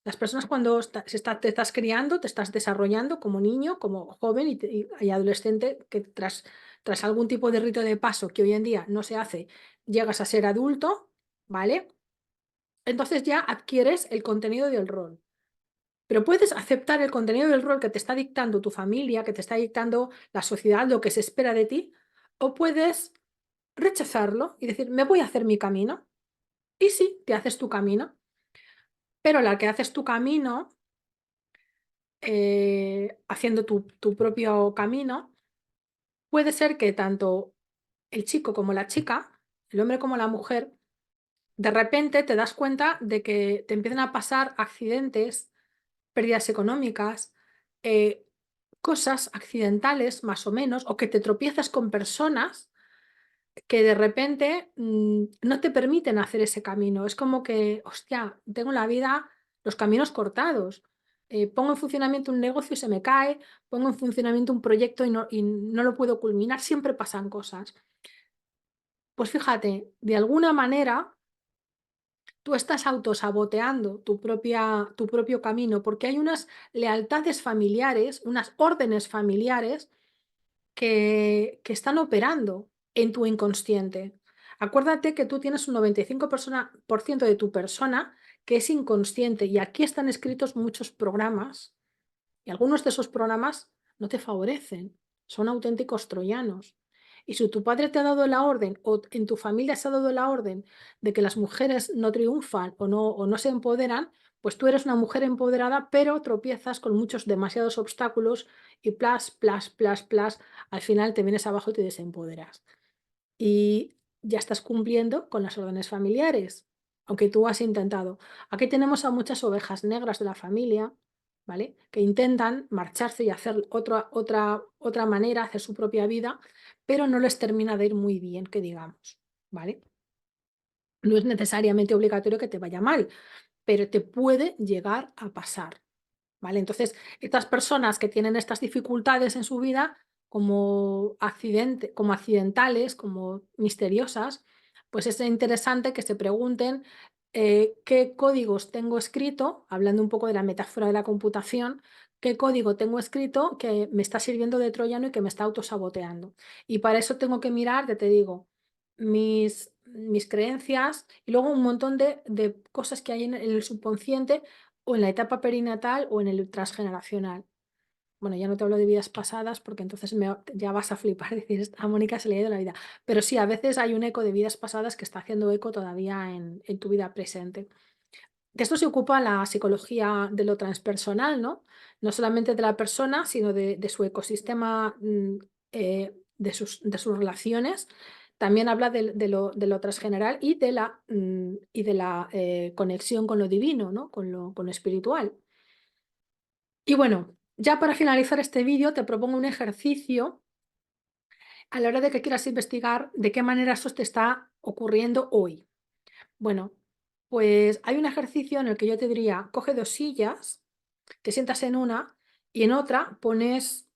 Las personas cuando te estás criando, te estás desarrollando como niño, como joven y adolescente, que tras algún tipo de rito de paso que hoy en día no se hace, llegas a ser adulto, ¿vale? Entonces ya adquieres el contenido del rol. Pero puedes aceptar el contenido del rol que te está dictando tu familia, que te está dictando la sociedad, lo que se espera de ti, o puedes rechazarlo y decir, me voy a hacer mi camino. Y sí, te haces tu camino, pero la que haces tu camino, haciendo tu propio camino, puede ser que tanto el chico como la chica, el hombre como la mujer, de repente te das cuenta de que te empiezan a pasar accidentes, pérdidas económicas, eh, cosas accidentales más o menos, o que te tropiezas con personas que de repente no te permiten hacer ese camino. Es como que, hostia, tengo la vida, los caminos cortados. Pongo en funcionamiento un negocio y se me cae, pongo en funcionamiento un proyecto y no lo puedo culminar, siempre pasan cosas. Pues fíjate, de alguna manera tú estás autosaboteando tu propio camino porque hay unas lealtades familiares, unas órdenes familiares que están operando en tu inconsciente. Acuérdate que tú tienes un 95% de tu persona que es inconsciente y aquí están escritos muchos programas y algunos de esos programas no te favorecen, son auténticos troyanos. Y si tu padre te ha dado la orden o en tu familia se ha dado la orden de que las mujeres no triunfan o no se empoderan, pues tú eres una mujer empoderada, pero tropiezas con muchos, demasiados obstáculos y plas, al final te vienes abajo y te desempoderas. Y ya estás cumpliendo con las órdenes familiares, aunque tú has intentado. Aquí tenemos a muchas ovejas negras de la familia, ¿vale? Que intentan marcharse y hacer otra manera, hacer su propia vida, pero no les termina de ir muy bien, que digamos, ¿vale? No es necesariamente obligatorio que te vaya mal, pero te puede llegar a pasar, ¿vale? Entonces, estas personas que tienen estas dificultades en su vida, como accidentales, como misteriosas, pues es interesante que se pregunten qué códigos tengo escrito, hablando un poco de la metáfora de la computación, qué código tengo escrito que me está sirviendo de troyano y que me está autosaboteando. Y para eso tengo que mirar, ya te digo, mis creencias y luego un montón de cosas que hay en el subconsciente o en la etapa perinatal o en el transgeneracional. Bueno, ya no te hablo de vidas pasadas porque entonces ya vas a flipar y decir, esta Mónica se le ha ido la vida. Pero sí, a veces hay un eco de vidas pasadas que está haciendo eco todavía en tu vida presente. De esto se ocupa la psicología de lo transpersonal, ¿no? No solamente de la persona, sino de su ecosistema, de sus relaciones. También habla de lo transgeneral y de la conexión con lo divino, ¿no? Con lo espiritual. Y bueno. Ya para finalizar este vídeo te propongo un ejercicio a la hora de que quieras investigar de qué manera eso te está ocurriendo hoy. Bueno, pues hay un ejercicio en el que yo te diría, coge 2 sillas, te sientas en una y en otra pones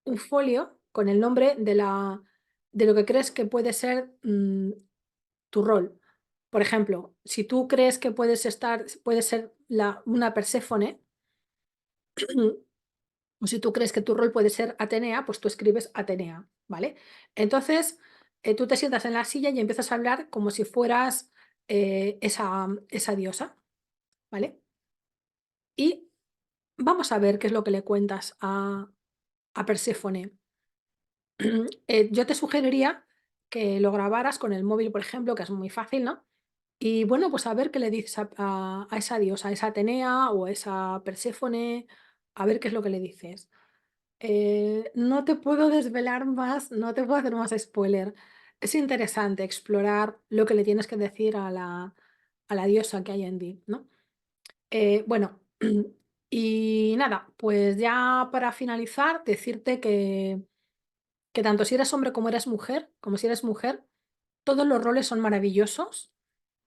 un folio con el nombre de lo que crees que puede ser, tu rol. Por ejemplo, si tú crees que puede ser una Perséfone, o si tú crees que tu rol puede ser Atenea, pues tú escribes Atenea, ¿vale? Entonces, tú te sientas en la silla y empiezas a hablar como si fueras, esa diosa, ¿vale? Y vamos a ver qué es lo que le cuentas a Perséfone. Yo te sugeriría que lo grabaras con el móvil, por ejemplo, que es muy fácil, ¿no? Y bueno, pues a ver qué le dices a esa diosa, a esa Atenea o a esa Perséfone, a ver qué es lo que le dices. No te puedo desvelar más, no te puedo hacer más spoiler. Es interesante explorar lo que le tienes que decir a la diosa que hay en ti, ¿no? Bueno, y nada, pues ya para finalizar, decirte que tanto si eres hombre como si eres mujer, todos los roles son maravillosos,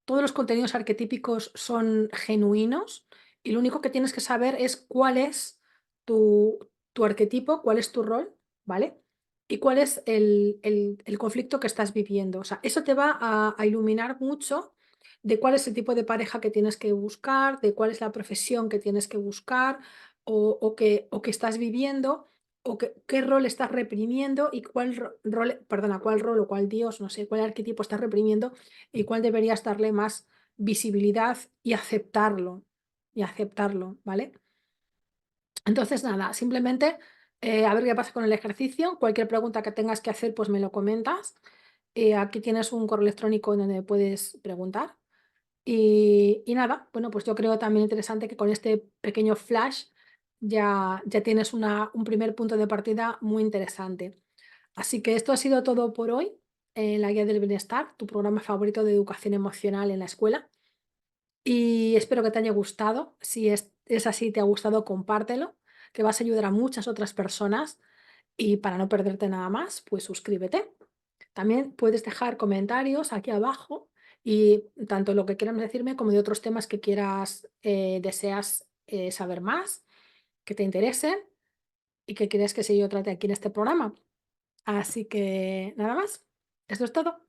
todos los contenidos arquetípicos son genuinos y lo único que tienes que saber es cuál es tu arquetipo, cuál es tu rol, ¿vale? Y cuál es el conflicto que estás viviendo. O sea, eso te va a iluminar mucho de cuál es el tipo de pareja que tienes que buscar, de cuál es la profesión que tienes que buscar o que estás viviendo o qué rol estás reprimiendo y cuál rol o cuál dios, no sé, cuál arquetipo estás reprimiendo y cuál deberías darle más visibilidad y aceptarlo, ¿vale? Entonces, nada, simplemente a ver qué pasa con el ejercicio. Cualquier pregunta que tengas que hacer, pues me lo comentas. Aquí tienes un correo electrónico donde puedes preguntar. Y nada, bueno, pues yo creo también interesante que con este pequeño flash ya tienes un primer punto de partida muy interesante. Así que esto ha sido todo por hoy en la Guía del Bienestar, tu programa favorito de educación emocional en la escuela. Y espero que te haya gustado. Si es así, te ha gustado, compártelo, que vas a ayudar a muchas otras personas. Y para no perderte nada más, pues suscríbete. También puedes dejar comentarios aquí abajo y tanto lo que quieras decirme como de otros temas que deseas saber más, que te interesen y que quieres que yo trate aquí en este programa. Así que nada más. Esto es todo.